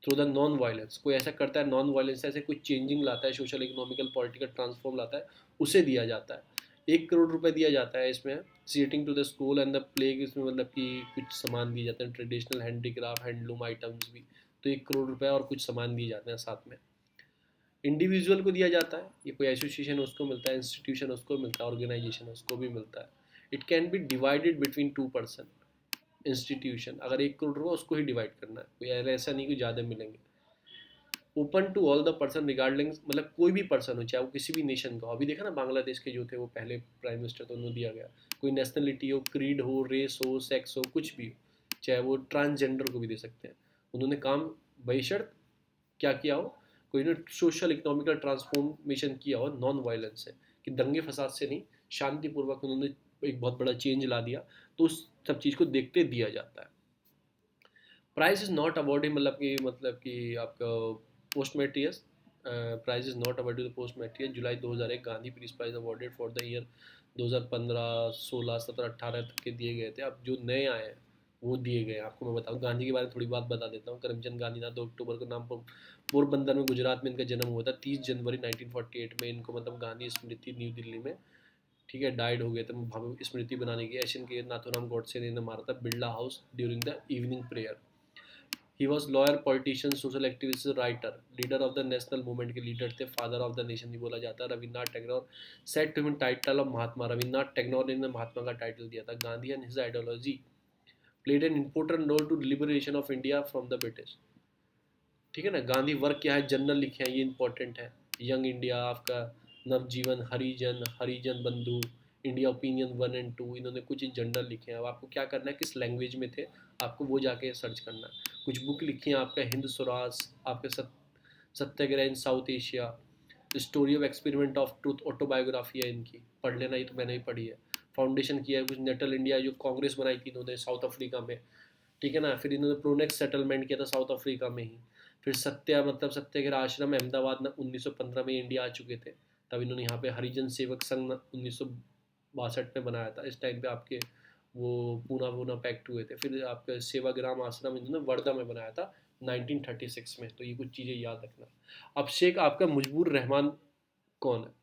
through the non violence, कोई ऐसा करता है नॉन वायलेंस, ऐसे कुछ चेंजिंग लाता है, सोशल इकोनॉमिकल पॉलिटिकल ट्रांसफॉर्म लाता है, उसे दिया जाता है। 1 करोड़ रुपए दिया जाता है इसमें। Sitting to the school and the plague, इसमें मतलब कि कुछ सामान दिए जाते हैं, ट्रेडिशनल हैंडीक्राफ्ट हैंडलूम आइटम्स भी, तो 1 करोड़ रुपए और कुछ सामान दिए जाते हैं साथ में। इंडिविजुअल को दिया जाता है, ये कोई एसोसिएशन उसको मिलता है, इंस्टीट्यूशन उसको मिलता है, ऑर्गेनाइजेशन उसको भी मिलता है। It can be divided between 2 person. Institution अगर 1 करोड़ रुपये उसको ही डिवाइड करना है, कोई ऐसा नहीं कि ज़्यादा मिलेंगे। Open to all the person regarding, मतलब कोई भी पर्सन हो, चाहे वो किसी भी नेशन का हो। अभी देखा ना बांग्लादेश के जो थे वो पहले प्राइम मिनिस्टर, तो उन्होंने दिया गया। कोई नेशनलिटी हो, क्रीड हो, रेस हो, सेक्स हो, कुछ भी हो, चाहे वो ट्रांसजेंडर को भी दे सकते हैं। उन्होंने काम बशर्त क्या किया हो, कोई ने सोशल इकोनॉमिकल ट्रांसफॉर्मेशन किया हो नॉन वायलेंस से, कि दंगे फसाद से नहीं, शांतिपूर्वक उन्होंने एक बहुत बड़ा चेंज ला दिया, तो उस सब चीज़ को देखते दिया जाता है। प्राइज इज नॉट अवॉर्डेड, मतलब कि आपका posthumous prize is not awarded posthumous. July 2001 Gandhi peace prize awarded for the year 2015, 16, 17, 18 तक के दिए गए थे। अब जो नए आए हैं वो दिए गए हैं। आपको मैं बताऊँ गांधी के बारे में थोड़ी बात बता देता हूँ। करमचंद गांधी था, 2 अक्टूबर को नाम पोरबंदर में गुजरात में इनका जन्म हुआ था। 30 जनवरी 1948 में इनको मतलब गांधी स्मृति न्यू दिल्ली में, ठीक है, डाइड हो गए थे। भव्य स्मृति बनाने की एशियन के नाथूराम गॉडसे ने इन्हें मारा था Birla house during the evening prayer. He was lawyer, politician, social activist, writer, leader of the national movement के लीडर थे, फादर ऑफ द नेशन भी बोला जाता है। Rabindranath Tagore set to him title of Mahatma, Rabindranath Tagore ने इन्हें महात्मा का टाइटल दिया था। Gandhi and his ideology played an important role to liberation of India from the British. ठीक है ना, गांधी वर्क क्या है, जनरल लिखे हैं, ये इंपॉर्टेंट है। यंग इंडिया, आपका नवजीवन, हरिजन, हरिजन बंधु, इंडिया ओपिनियन 1 एंड 2, इन्होंने कुछ जनरल लिखे हैं। अब आपको क्या करना है, किस लैंग्वेज में थे आपको वो जाके सर्च करना है। कुछ बुक लिखी हैं आपका, हिंद स्वराज, आपके Satyagraha in South Asia, story of experiment of truth, autobiography है इनकी, पढ़ लेना, ये तो मैंने ही पढ़ी है। फाउंडेशन किया है कुछ नेटल इंडिया, जो कांग्रेस बनाई थी इन्होंने साउथ अफ्रीका में, ठीक है ना। फिर इन्होंने प्रोनेक्स सेटलमेंट किया था साउथ अफ्रीका में ही। फिर सत्याग्रह आश्रम अहमदाबाद में 1915 में इंडिया आ चुके थे, तब इन्होंने यहाँ पे हरिजन सेवक संघ 1962 में बनाया था। इस टाइम पे आपके वो पूना पूना पैक्ट हुए थे। फिर आपके सेवाग्राम आश्रम इन्होंने वर्धा में बनाया था 1936 में। तो ये कुछ चीज़ें याद रखना। अब शेख आपका मुजबूर रहमान कौन है?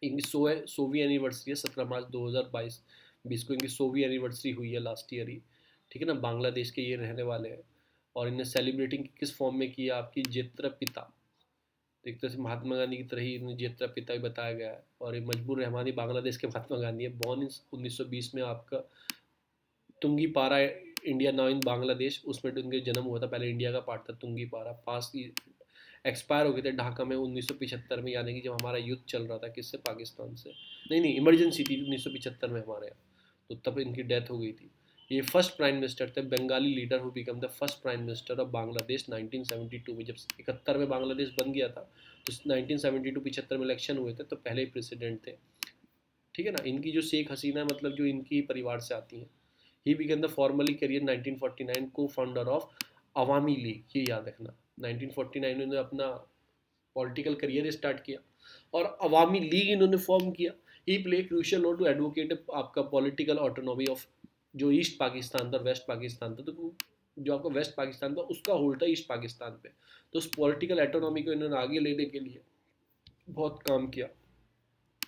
इनकी 100वीं एनिवर्सरी है, 17 मार्च 2022 को इनकी 100वीं एनिवर्सरी हुई है लास्ट ईयर ही, ठीक है ना। बांग्लादेश के ये रहने वाले हैं। और इन्हें सेलिब्रेटिंग किस फॉर्म में किया? आपकी जेत्रा पिता, एक तरह से महात्मा गांधी की तरह ही इन्हें जेत्रा पिता भी बताया गया है। और ये मजबूर रहमानी बांग्लादेश के महात्मा गांधी है। बॉर्न इन 1920 में आपका तुंगी पारा, इंडिया नाउ इन बांग्लादेश, उसमें तो इनके जन्म हुआ था। पहले इंडिया का पार्ट था तुंगी पारा। पास एक्सपायर हो गए थे ढाका में 1975 में, यानी कि जब हमारा युद्ध चल रहा था किससे, पाकिस्तान से। नहीं नहीं, इमरजेंसी थी 1975 में हमारे यहाँ, तो तब इनकी डेथ हो गई थी। ये फर्स्ट प्राइम मिनिस्टर थे, Bengali leader who become the first prime minister of Bangladesh 1972 में। जब 71 में बांग्लादेश बन गया था, तो 1972 75 में इलेक्शन हुए थे, तो पहले ही प्रेसिडेंट थे, ठीक है ना। इनकी जो शेख हसीना है, मतलब जो इनकी परिवार से आती हैं। He began the formally career 1949, को फाउंडर ऑफ अवामी लीग, ये याद रखना। 1949 में इन्होंने अपना पॉलिटिकल करियर स्टार्ट किया और अवामी लीग इन्होंने फॉर्म किया। He play crucial role to advocate आपका पॉलिटिकल ऑटोनॉमी ऑफ जो ईस्ट पाकिस्तान था, वेस्ट पाकिस्तान था, तो जो आपका वेस्ट पाकिस्तान था उसका होल्ड था ईस्ट पाकिस्तान पे। तो उस पॉलिटिकल ऑटोनॉमी को इन्होंने आगे लेने के लिए बहुत काम किया।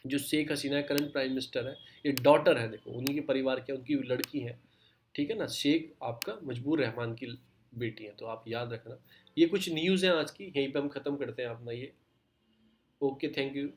जो Sheikh Hasina current prime minister है, ये डॉटर है, देखो उन्हीं के परिवार के, उनकी लड़की है, ठीक है ना। शेख आपका मजबूर रहमान की बेटी है, तो आप याद रखना। ये कुछ न्यूज़ हैं आज की, यहीं पे हम ख़त्म करते हैं अपना ये। Okay, thank you.